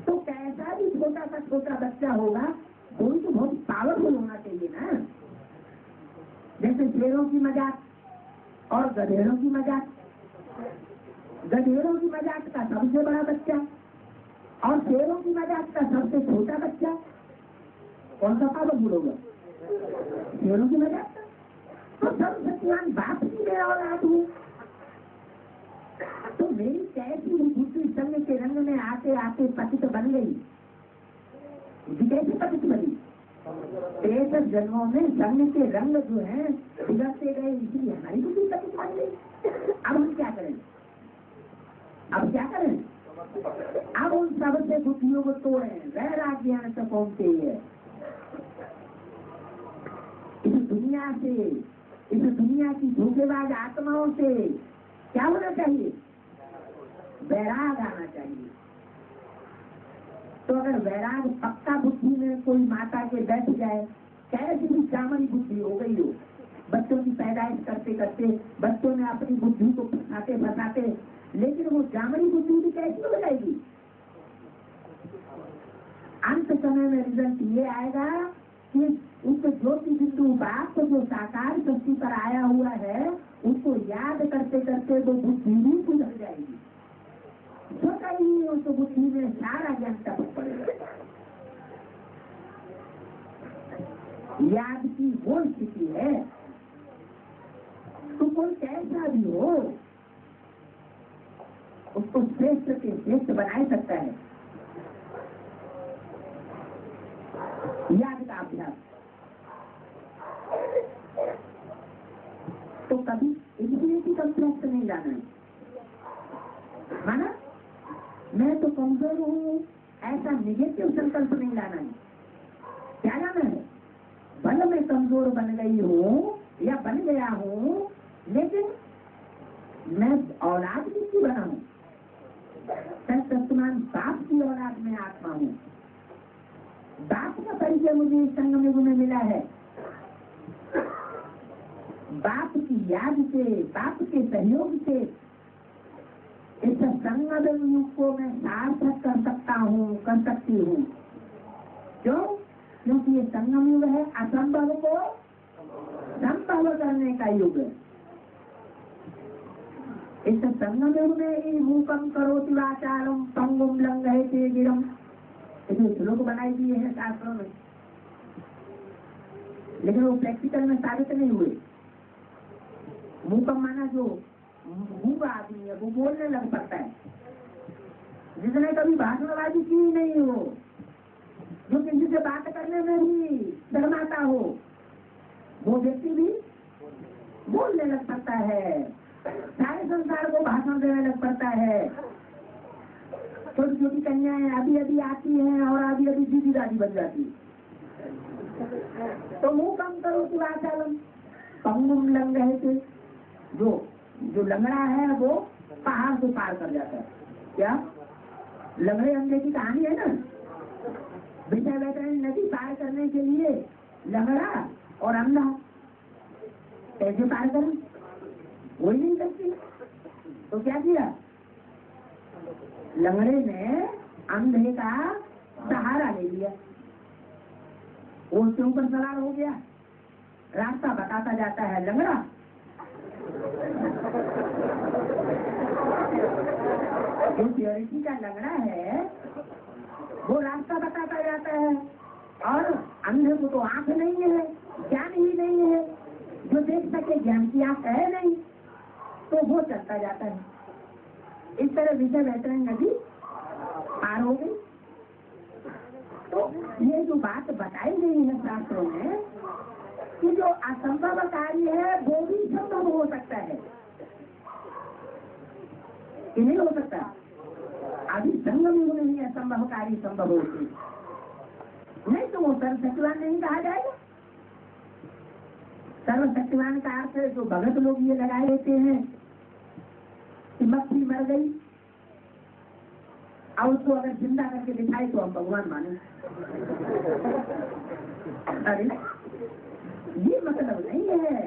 तो कैसा भी छोटा बच्चा होगा वो तो बहुत पावरफुल होना चाहिए ना। जैसे शेरों की मजाक और गधेड़ों की मजाक, गधेड़ों की मजाक का सबसे बड़ा बच्चा और शेरों की मजाक का सबसे छोटा बच्चा, कौन सा पावरफुल होगा? शेरों की मजाक का। तो सब सत्यवान बाप की मेरा औलाद हूँ, तो मेरी कैसी बुद्धि संग के रंग में आते आते पतित बन गई। बुद्धि कैसी पतित बनी? 63 जन्मों में संग के रंग जो है बिगड़ते गए, इसलिए हमारी बुद्धि पतित बन गई। अब हम क्या करें? अब क्या करें? अब उन सबसे बुद्धियों को तोड़ें, वैराग्य से पहुंचते है। इस दुनिया से, इस दुनिया की धोखेबाज आत्माओं से क्या होना चाहिए? वैराग आना चाहिए। तो अगर वैराग पक्का बुद्धि में कोई माता के बैठ जाए, कैसी भी जामनी बुद्धि हो गई हो, बच्चों की पैदाइश करते करते बच्चों ने अपनी बुद्धि को फंसाते, लेकिन वो जामनी बुद्धि भी कैसी हो जाएगी? अंत समय में रिजल्ट ये आएगा कि उस ज्योति बिंदु बाप को जो साकार शक्ति पर आया हुआ है, उसको याद करते करते वो बुद्धि भी सुधर जाएगी। छोटा ही उस बुद्धि में सारा ज्ञान टपक पड़ेगा। याद की वो स्थिति है, तो कोई कैसा भी हो उसको श्रेष्ठ के श्रेष्ठ बना सकता है। याद का अभ्यास। तो कभी इंफिनिटी कॉम्प्लेक्स नहीं लाना है, माना मैं तो कमजोर हूँ ऐसा निगेटिव संकल्प नहीं लाना है। क्या लाना है? भले मैं कमजोर बन गई हूँ या बन गया हूँ, लेकिन मैं औलाद किसकी बना हूँ? सत्यमान बाप की औलाद में आत्मा हूँ। बाप का परिचय मुझे संगम युग में मिला है। बाप की याद से, बाप के सहयोग से इस संगम युग को मैं सार्थक कर सकता हूँ, कर सकती हूँ। क्यों? क्योंकि ये संगम युग है, असंभव को संभव करने का युग। इस संगम युग में ही मूकम करोति वाचालम पंगुम लंघयते गिरम, इसे श्लोक बनाई दिए हैं शास्त्रों में, लेकिन वो प्रैक्टिकल में साबित नहीं हुए। मूकम माना जो मूंगा आदमी है, वो बोलने लग पड़ता है, जिसने कभी भाषणबाजी की नहीं हो, जो किसी से बात करने में भी शर्माता हो, वो व्यक्ति भी बोलने लग पड़ता है। सारे संसार को भाषण देने लग पड़ता है। छोटी छोटी कन्याएं अभी अभी आती हैं और अभी अभी दीदी दादी बन जाती। तो मुंह कम करो कि वाचालम पंगुम लंग रहे थे। जो लंगड़ा है वो पहाड़ को पार कर जाता है। क्या लंगड़े अंधे की कहानी है ना। विषय वैतरणी नदी पार करने के लिए लंगड़ा और अंधा कैसे पार करें, वही नहीं करती। तो क्या किया, लंगड़े ने अंधे का सहारा ले लिया। वो उसके ऊपर सवार हो गया, रास्ता बताता जाता है लंगड़ा। जो प्योरिटी का लंगड़ा है वो रास्ता बताता जाता है, और अंधे को तो आंख नहीं है, ज्ञान ही नहीं है, जो देख सके ज्ञान की आंख है नहीं, तो वो चलता जाता है। इस तरह विषय वैतरणी नदी पार हो गई। तो ये जो बात बताई गई है शास्त्रों में कि जो असंभव कार्य है वो भी संभव हो सकता है, कि नहीं हो सकता। अभी संगम युग में ही असंभव कार्य संभव होती, नहीं तो वो सर्वशक्तिवान नहीं कहा जाएगा। सर्वशक्तिवान का अर्थ है जो भगत लोग ये लगाए लेते हैं कि मक्खी मर गई और उसको अगर जिंदा करके दिखाए तो हम भगवान माने। अरे ये मतलब नहीं है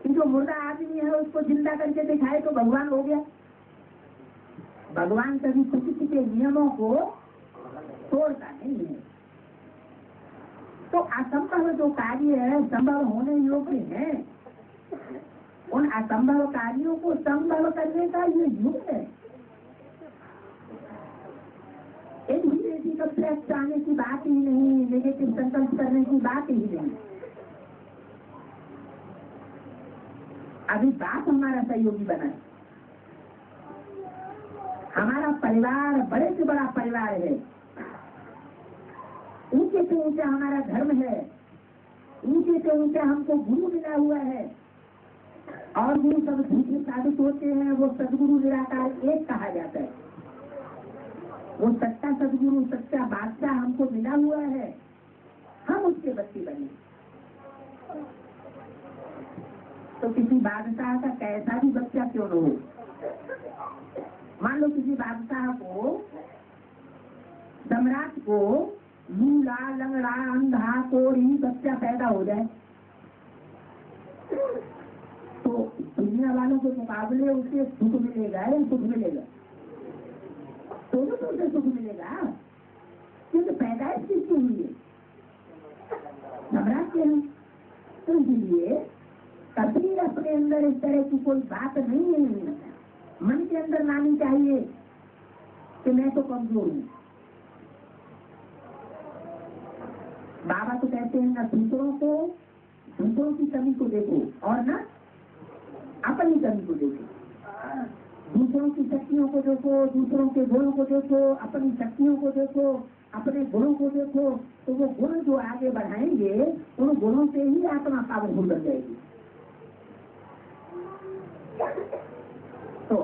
कि जो मुर्दा आदमी है उसको जिंदा करके दिखाए तो भगवान हो गया। भगवान कभी प्रकृति के नियमों को तोड़ता नहीं है। तो असंभव जो कार्य है संभव होने योग्य है, उन असंभव कार्यों को संभव करने का ये युग है। एक भी ऐसी कंप्लेक्स आने की बात ही नहीं, नेगेटिव संकल्प करने की बात ही नहीं। अभी बात हमारा सहयोगी बना है। हमारा परिवार बड़े से बड़ा परिवार है, ऊंचे से ऊंचा हमारा धर्म है, ऊंचे से ऊंचा हमको गुरु मिला हुआ है, और गुरु सब झूठे साबित होते हैं। वो सदगुरु निराकार एक कहा जाता है। वो सच्चा सदगुरु सच्चा बादशाह हमको मिला हुआ है, हम उसके बच्चे बने। तो किसी बादशाह का कैसा भी बच्चा क्यों न हो, मान लो किसी बादशाह को, सम्राट को लूला लंगड़ा अंधा कोढ़ी बच्चा पैदा हो जाए तो दुनिया वालों के मुकाबले उसे सुख मिलेगा या सुख मिलेगा? दोनों तो उसे सुख मिलेगा, क्योंकि पैदाइश किसकी हुई है? सम्राट के हैं। तो इसलिए कभी अपने अंदर इस तरह की कोई बात नहीं है, मन के अंदर लानी चाहिए कि मैं तो कमजोर हूँ। बाबा तो कहते हैं ना दूसरों की कमी को देखो और ना अपनी कमी को देखो। दूसरों की शक्तियों को देखो, दूसरों के गुणों को देखो, अपनी शक्तियों को देखो, अपने गुणों को देखो, तो वो गुण जो आगे बढ़ाएंगे उन गुणों से ही आत्मा पावरफुल बन जाएगी। तो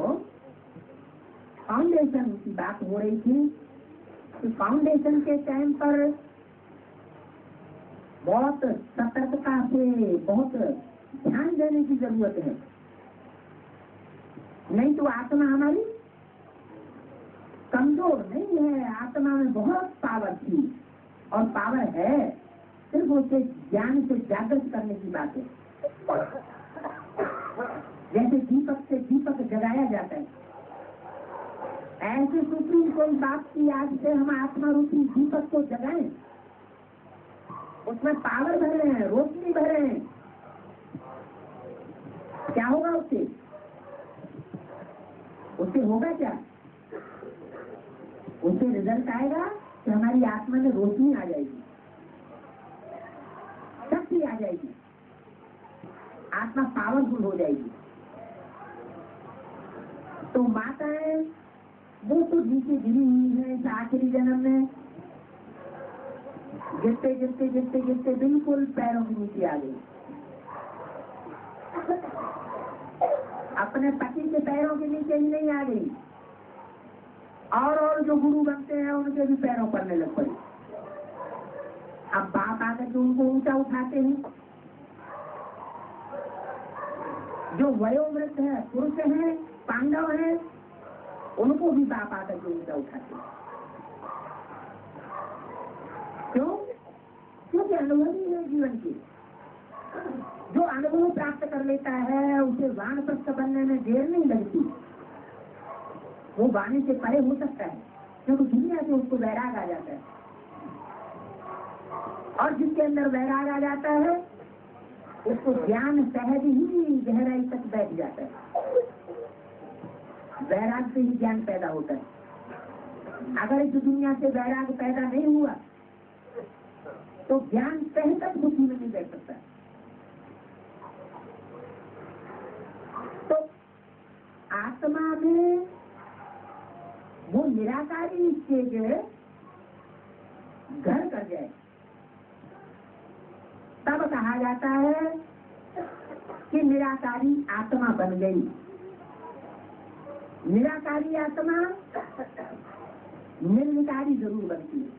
फाउंडेशन की बात हो रही थी कि फाउंडेशन के टाइम पर बहुत सतर्कता से, बहुत ध्यान देने की जरूरत है, नहीं तो आत्मा हमारी कमजोर नहीं है। आत्मा में बहुत पावर थी और पावर है, सिर्फ उसे ज्ञान से जागृत करने की बात है। जैसे दीपक से दीपक जगाया जाता है, ऐसे सुप्रीम कोई बात की आज से हम आत्मा रूपी दीपक को जगाएं, उसमें पावर भरे हैं, रोशनी भरे हैं। क्या होगा उससे? उससे होगा क्या? उससे रिजल्ट आएगा कि हमारी आत्मा में रोशनी आ जाएगी, शक्ति आ जाएगी, आत्मा पावरफुल हो जाएगी। तो माताएं वो तो नीचे गिरी हुई है इस आखिरी जन्म में, गिरते गिरते गिरते गिरते बिल्कुल पैरों के नीचे आ गई। अपने पति के पैरों के नीचे ही नहीं आ गई, और जो गुरु बनते हैं उनके भी पैरों पड़ने लग पड़ी। अब बाप आकर के उनको ऊंचा उठाते हैं। जो वयोवृद्ध है, पुरुष हैं, पांडव हैं, उनको भी बाप आकर के ऊंचा उठाते हैं। क्यों? क्योंकि अनुभवी है जीवन की। जो अनुभव प्राप्त कर लेता है उसे वानप्रस्थ बनने में देर नहीं लगती। वो वाणी से परे हो सकता है, क्योंकि दुनिया से उसको वैराग आ जाता है। और जिसके अंदर वैराग आ जाता है उसको ज्ञान सहज ही गहराई तक बैठ जाता है। वैराग से ही ज्ञान पैदा होता है। अगर इस दुनिया से वैराग पैदा नहीं हुआ तो ज्ञान तह तक बुद्धि में नहीं बैठ सकता। तो आत्मा में वो निराकारी स्टेज घर कर जाए तब कहा जाता है कि निराकारी आत्मा बन गई। निराकारी आत्मा निर्विकारी जरूर बनती है।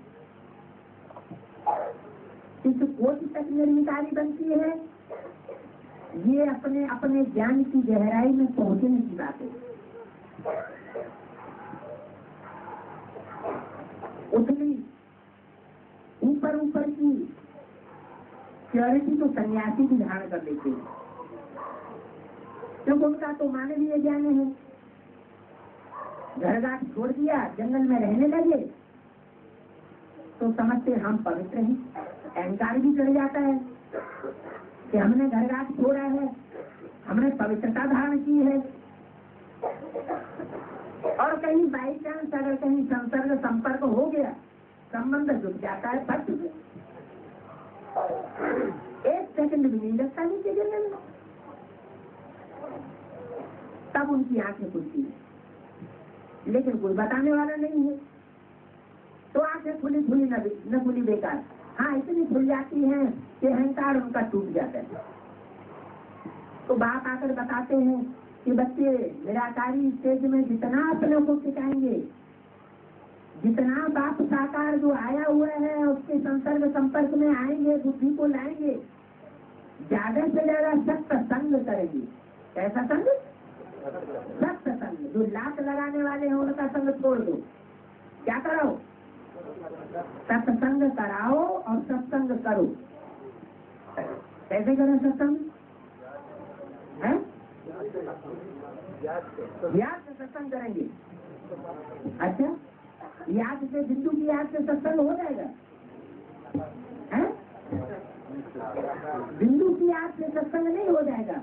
इस कोटि तक निर्विकारी बनती है, ये अपने अपने ज्ञान की गहराई में पहुंचने की बात है। उतनी ऊपर ऊपर की प्योरिटी तो सन्यासी भी धारण कर लेते हैं, क्योंकि उनका तो मानवीय ज्ञान है। घर घाट छोड़ दिया, जंगल में रहने लगे तो समझते हम पवित्र हैं। अहंकार भी चढ़ जाता है कि हमने घर घाट छोड़ा है, हमने पवित्रता धारण की है। और कहीं बाई चांस अगर कहीं संसर्ग संपर्क हो गया, संबंध जुट जाता है, फट एक सेकंड भी नहीं लगता नीचे गिरने में। तब उनकी आंखें खुलती है, लेकिन कोई बताने वाला नहीं है। तो आंखें खुली खुली न खुली बेकार। हाँ, इतनी खुल जाती हैं कि अहंकार उनका टूट जाता है। तो बाप आकर बताते हैं कि बच्चे निराकारी स्टेज में जितना अपने को सिखाएंगे, जितना बाप साकार जो आया हुआ है उसके संसर्ग संपर्क में आएंगे, बुद्धि को लाएंगे, ज्यादा से ज्यादा सत्य संग करेंगे। कैसा संग? सत्य संग। जो लात लगाने वाले हैं उनका संग छोड़ दो। क्या कराओ? सत्संग कराओ और सत्संग करो। कैसे करें सत्संग? है याद से सत्संग करेंगे। अच्छा, याद से, बिंदु की याद से सत्संग हो जाएगा? है? बिंदु की याद से सत्संग नहीं हो जाएगा।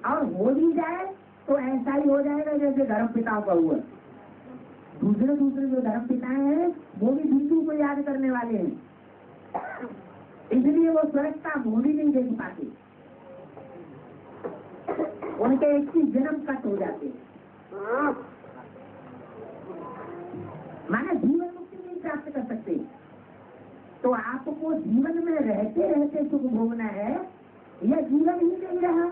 और हो भी जाए तो ऐसा ही हो जाएगा जैसे धर्म पिताओं का हुआ। दूसरे जो धर्म पिताएं हैं वो भी बिंदु को याद करने वाले हैं, इसलिए वो स्वर्ग का मुंह भी नहीं देख पाते। उनके 21 जन्म कट हो जाते, माना जीवन मुक्ति नहीं प्राप्त कर सकते। तो आपको जीवन में रहते रहते सुख भोगना है, यह जीवन ही नहीं रहा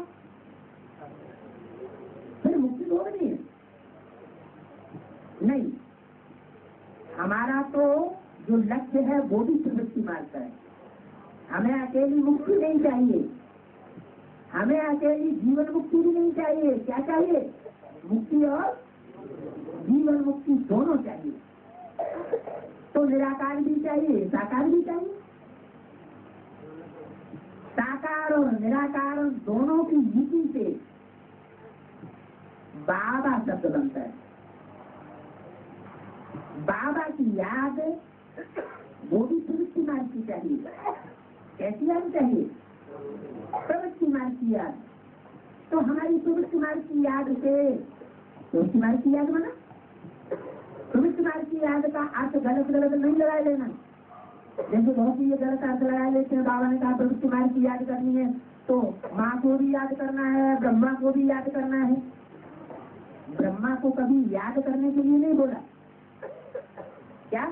फिर मुक्ति भोगनी है? नहीं। हमारा तो जो लक्ष्य है वो भी प्रवृत्ति मार्ग का है। हमें अकेली मुक्ति नहीं चाहिए, हमें अकेली जीवन मुक्ति भी नहीं चाहिए। क्या चाहिए? मुक्ति और जीवन मुक्ति दोनों चाहिए। तो निराकार भी चाहिए, साकार भी चाहिए। साकार और निराकार दोनों की युति से बाबा शब्द बनता है। बाबा की याद वो भी प्रवृत्ति मार्ग की चाहिए। कैसी याद चाहिए? प्रवृत्ति मार्ग की याद। तो हमारी प्रवृत्ति मार्ग की याद से प्रवृत्ति मार्ग की याद बना। प्रवृत्ति मार्ग की याद का अर्थ गलत नहीं लगा लेना। जैसे बहुत ही ये गलत अर्थ लगा लेते हैं। बाबा ने कहा प्रवृत्ति मार्ग की याद करनी है तो माँ को भी याद करना है, ब्रह्मा को भी याद करना है। ब्रह्मा को कभी याद करने के लिए नहीं बोला। क्या?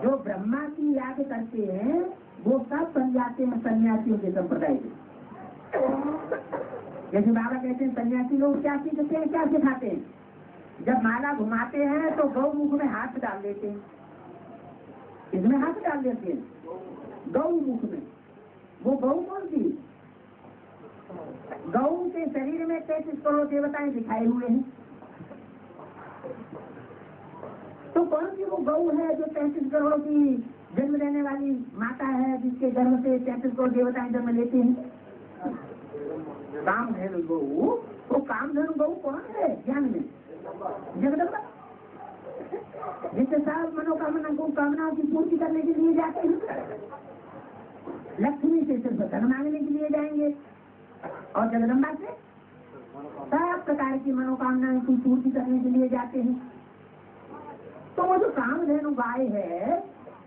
जो ब्रह्मा की याद करते हैं वो सब बन जाते हैं सन्यासियों के संप्रदाय के। जैसे बाबा कहते हैं सन्यासी लोग क्या सीखते हैं, क्या सिखाते हैं? जब माला घुमाते हैं तो गौमुख में हाथ डाल देते हैं। इसमें हाथ डाल देते हैं गौमुख में। वो गौ कौन सी? गौ के शरीर में 33 करोड़ देवताएं दिखाए हुए हैं। तो कौन सी वो गौ है जो 33 करोड़ की जन्म देने वाली माता है, जिसके गर्भ से 33 करोड़ देवताएं जन्म लेते हैं? कामधेनु गौ। वो कामधेनु गौ कौन है ज्ञान में? जगदम्बा। जिससे सब मनोकामना को कामनाओं की पूर्ति करने के लिए जाते हैं। लक्ष्मी से सिर्फ धन मांगने के लिए जाएंगे और जगदम्बा से सब प्रकार की मनोकामनाओं की पूर्ति करने के लिए जाते हैं। तो वो जो कामधेनु गाय है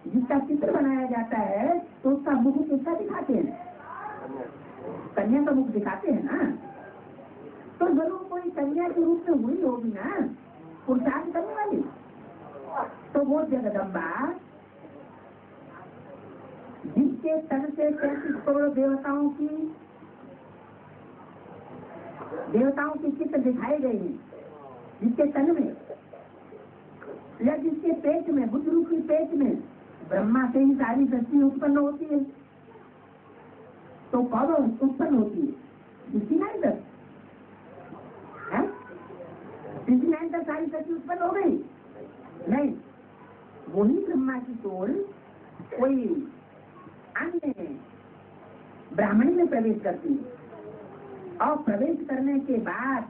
जिसका चित्र बनाया जाता है, तो उसका मुख किसका दिखाते हैं? कन्या का मुख दिखाते हैं ना। तो जरूर कोई कन्या के रूप में हुई होगी ना, पुरुषार्थ करने वाली। तो वो जगदम्बा जिसके तन से 33 करोड़ देवताओं की चित्र दिखाए गए हैं, जिसके तन में या जिसके पेट में, बुद्धरू की पेट में ब्रह्मा से ही सारी सृष्टि उत्पन्न होती है। तो कब उत्पन्न होती है? 69 तक है। 69 तक सारी सृष्टि उत्पन्न हो गई नहीं। वही ब्रह्मा की सोल कोई अन्य ब्राह्मणी में प्रवेश करती है और प्रवेश करने के बाद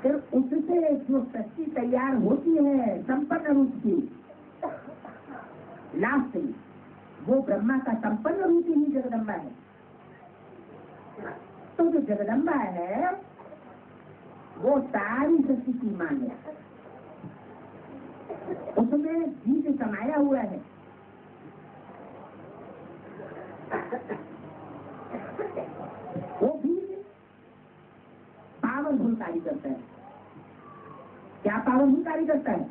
फिर उससे जो सृष्टि तैयार होती है संपन्न रूप की, लास्ट में वो ब्रह्मा का संपन्न रूप ही जगदम्बा है। तो जो जगदम्बा है वो सारी सृष्टि की मां है, उसमें बीज समाया हुआ है। वो बीज पावरफुल कार्य करता है। क्या पावरफुल कार्य करता है?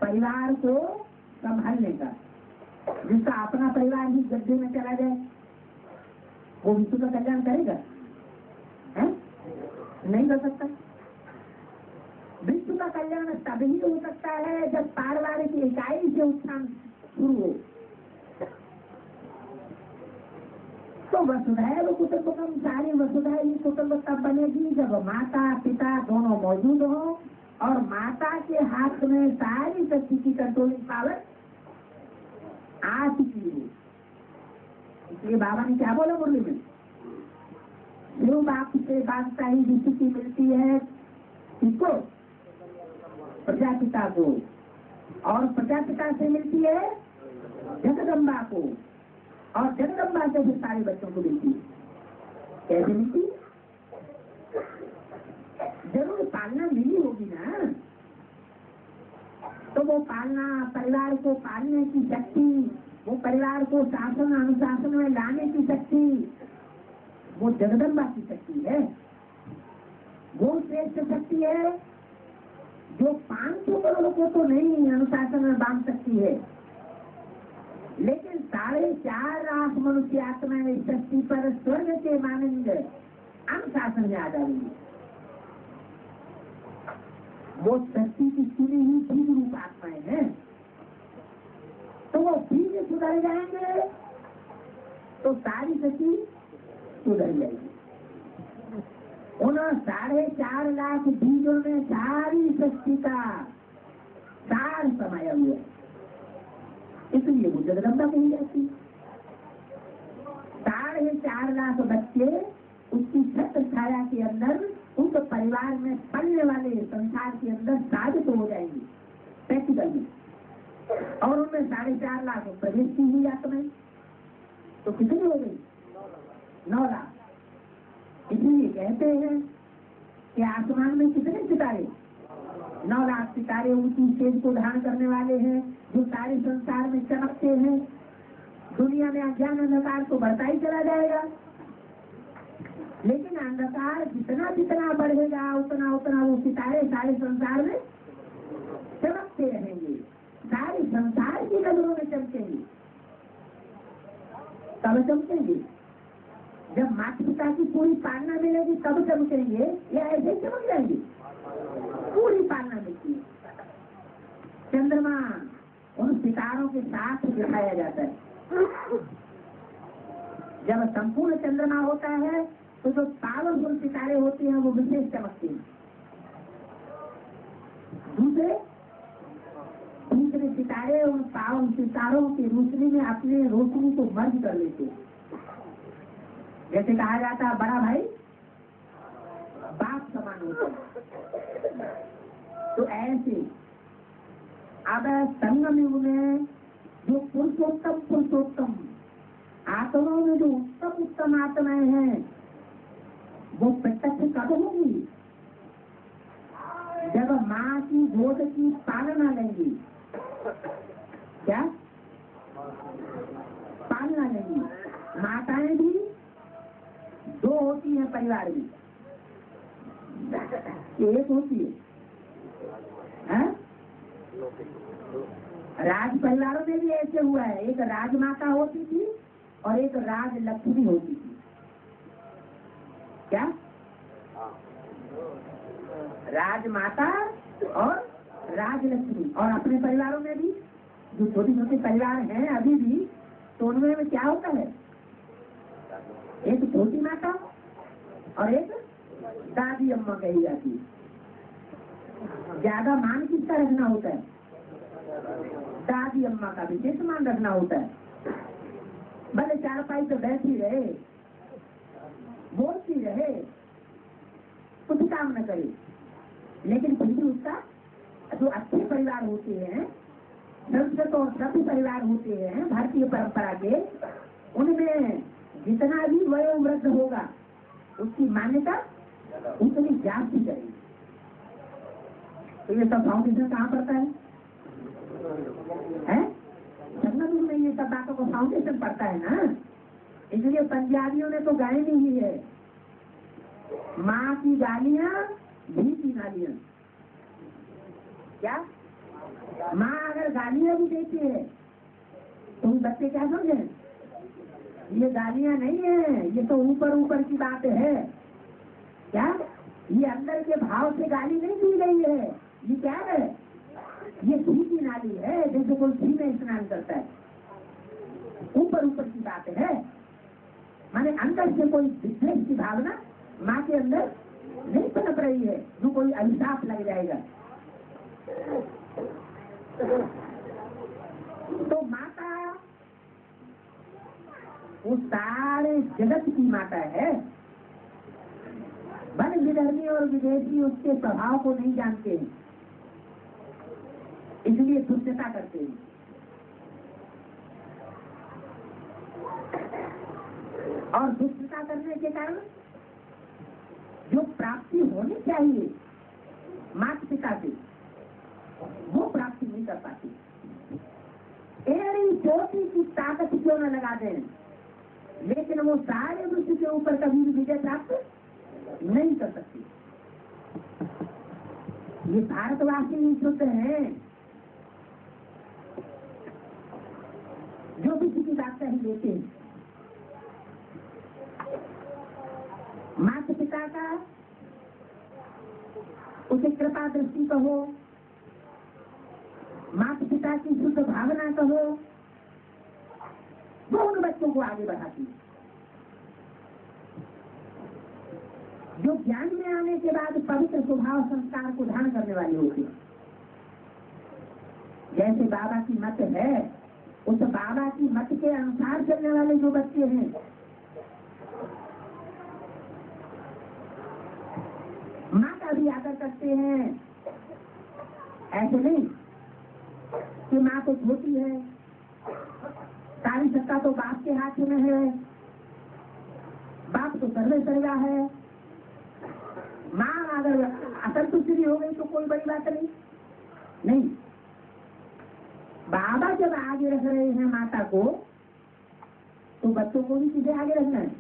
परिवार को संभालने का। जिसका अपना परिवार ही गड्ढे में चला जाए, वो विश्व का कल्याण करेगा? है? नहीं कर सकता। विश्व का कल्याण तभी हो सकता है जब पारिवारिक इकाई से उत्थान शुरू हो। तो वसुधैव कुटुंबकम, सारी वसुधा ही कुटुंब तब बनेगी जब माता पिता दोनों मौजूद हो और माता के हाथ में सारी शक्ति की कंट्रोलिंग पावर आ चुकी है। इसलिए बाबा ने क्या बोला मुरली में? शिव बाप से बादशाही स्थिति मिलती है किसको? प्रजापिता को। और प्रजापिता से मिलती है जगदम्बा को, और जगदम्बा से फिर सारे बच्चों को मिलती है। कैसे मिलती? जरूर पालना मिली होगी ना। तो वो पालना, परिवार को पालने की शक्ति, वो परिवार को शासन अनुशासन में लाने की शक्ति, वो जगदम्बा की शक्ति है। वो श्रेष्ठ शक्ति है जो 500 करोड़ को तो नहीं अनुशासन में बांध सकती है, लेकिन 4.5 लाख मनुष्य आत्माएं इस शक्ति पर स्वर्ग के मानंद अनुशासन में आ जाएंगे। वो शक्ति की चुनी ही बीज रूप आत्माएं हैं। तो वो बीज सुधर जाएंगे तो सारी शक्ति सुधर जाएगी। उन 4.5 लाख बीजों में सारी शक्ति का सार समाया हुआ है। इसलिए वो जगदम्बा कही जाती है। 4.5 लाख बच्चे उसकी छत्र छाया के अंदर, उस परिवार में पलने वाले संसार के अंदर साबित हो जाएंगे प्रैक्टिकल में। और उनमें 4.5 लाख प्रवेश की हुई आत्माएं तो कितनी हो गई? 9 लाख। इसलिए कहते हैं कि आसमान में कितने सितारे? 9 लाख सितारे ऊंची स्टेज को धारण करने वाले हैं, जो सारे संसार में चमकते हैं। दुनिया में अज्ञान अंधकार तो बढ़ता ही चला जाएगा, लेकिन अंधकार जितना जितना बढ़ेगा उतना उतना वो सितारे सारे संसार में चमकते रहेंगे, सारे संसार की नजरों में चमकेंगे। कब चमकेंगे? जब माता पिता की पूरी पालना मिलेगी तब चमकेंगे या ऐसे ही चमक जाएंगे? पूरी पालना मिलती है। चंद्रमा उन सितारों के साथ दिखाया जाता है। जब संपूर्ण चंद्रमा होता है तो जो पावरफुल सितारे होते हैं वो विशेष चमकते हैं। दूसरे सितारे उन पावन सितारों की रोशनी में अपने रोशनी को मर्ज कर लेते हैं। जैसे कहा जाता है बड़ा भाई बाप समान होता है, तो ऐसे अब संगम युग में जो पुरुषोत्तम आत्माओं में जो उत्तम आत्माएं हैं वो प्रत्यक्ष कब होगी? जब माँ की गोद की पालना लेंगी। क्या पालना लेंगी? माताएं भी दो होती हैं परिवार में, एक होती है राज परिवारों में भी ऐसे हुआ है। एक राजमाता होती थी और एक राजलक्ष्मी होती थी। क्या राजमाता और राजलक्ष्मी। और अपने परिवारों में भी जो छोटे छोटे परिवार हैं अभी भी, तो उनमें क्या होता है? एक छोटी माता और एक दादी अम्मा कही जाती है। ज्यादा मान किसका रखना होता है? दादी अम्मा का विशेष मान रखना होता है। भले चारपाई तो बैठी रहे, बोलती रहे, कुछ काम न करे, लेकिन फिर भी उसका जो अच्छे परिवार होते हैं, संस्कृत और सभ्य परिवार होते हैं भारतीय परंपरा के, उनमें जितना भी वयोवृद्ध होगा उसकी मान्यता उतनी जाती करेगी। तो ये सब फाउंडेशन कहाँ पड़ता है? संगम में ये सब बातों को फाउंडेशन पड़ता है ना। इसलिए पंजाबियों ने तो गाय नहीं है, माँ की गालियां भी की नालियां। क्या माँ अगर गालियां भी देती है तो बच्चे क्या समझे? ये गालियां नहीं है, ये तो ऊपर ऊपर की बात है। क्या ये अंदर के भाव से गाली नहीं दी गई है, ये क्या है? ये घी की नाली है, जैसे कोई घी में स्नान करता है। ऊपर ऊपर की बात है, माने अंदर से कोई विद्वेष की भावना माँ के अंदर नहीं पनप रही है, जो कोई अभिशाप लग जाएगा। तो माता वो सारे जगत की माता है। भले विधर्मी और विदेशी उसके स्वभाव को नहीं जानते हैं, इसलिए दुष्टता करते हैं। और दुष्टता करने के कारण जो प्राप्ति होनी चाहिए माता पिता से, वो प्राप्ति नहीं कर पाती। एड़ी चोटी की ताकत क्यों न लगा दें, लेकिन वो सारे विश्व के ऊपर कभी भी विजय प्राप्त नहीं कर सकती। ये भारतवासी ही शुद्ध हैं जो विश्व की बात ही लेते हैं। माता पिता का उसे कृपा दृष्टि कहो, माता पिता की शुद्ध भावना कहो, वो उन बच्चों को आगे बढ़ाती है। जो ज्ञान में आने के बाद पवित्र स्वभाव संस्कार को धारण करने वाले होते हैं। जैसे बाबा की मत है, उस बाबा की मत के अनुसार चलने वाले जो बच्चे हैं, माँ का भी आदर करते हैं। ऐसे नहीं कि माँ तो छोटी है, सारी सत्ता तो बाप के हाथ में है, बाप तो सर्वे सर्वा है, माँ अगर असंतुष्टि हो गई तो कोई बड़ी बात नहीं। बाबा जब आगे रख रहे हैं माता को, तो बच्चों को भी सीधे आगे रखना है,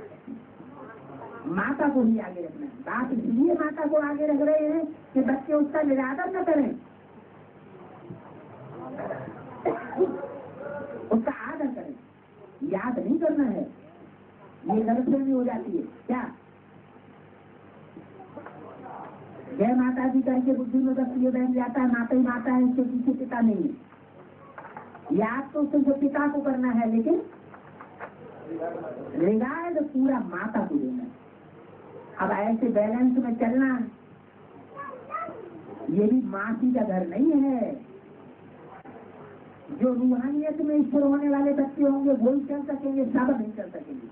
माता को ही आगे रखना है। बाप इसलिए माता को आगे रख रहे हैं कि बच्चे उसका निरादर न करें, उसका आदर करें। याद नहीं करना है, ये गलतफहमी हो जाती है क्या? जय माता दी करके बुद्धि में बस ये बहन जाता है माता ही माता है, इसके पीछे पिता नहीं है। याद तो सिर्फ पिता को करना है, लेकिन रिगार्ड पूरा माता को देना है। अब ऐसे बैलेंस में चलना, ये भी मासी का घर नहीं है। जो रूहानियत में स्थिर होने वाले बच्चे होंगे वही चल सकेंगे, सब नहीं चल सकेंगे।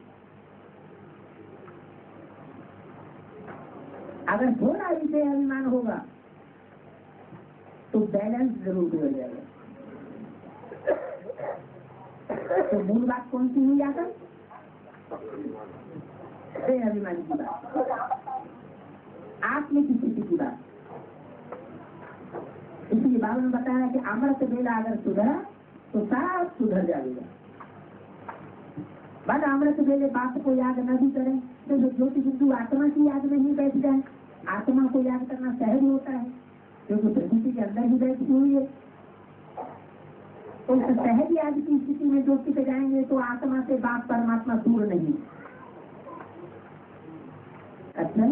अगर थोड़ा विषय अभिमान होगा तो बैलेंस जरूर बिगड़ जाएगा। तो मूल बात कौन सी हुई आकर? अभिमान की बात, आत्मिक स्थिति की बात। इसलिए बाबा ने बताया कि अमृत बेला अगर सुधरा तो सब सुधर जाएगा। बस अमृत बेले बाप को याद न भी करें तो जो ज्योति बिंदु आत्मा की याद में ही बैठ जाए। आत्मा को याद करना सहज होता है क्योंकि प्रकृति के अंदर ही बैठी हुई है। तो उस सहज याद की स्थिति में ज्योति पे जाएंगे तो आत्मा से बाप परमात्मा दूर नहीं। अच्छा,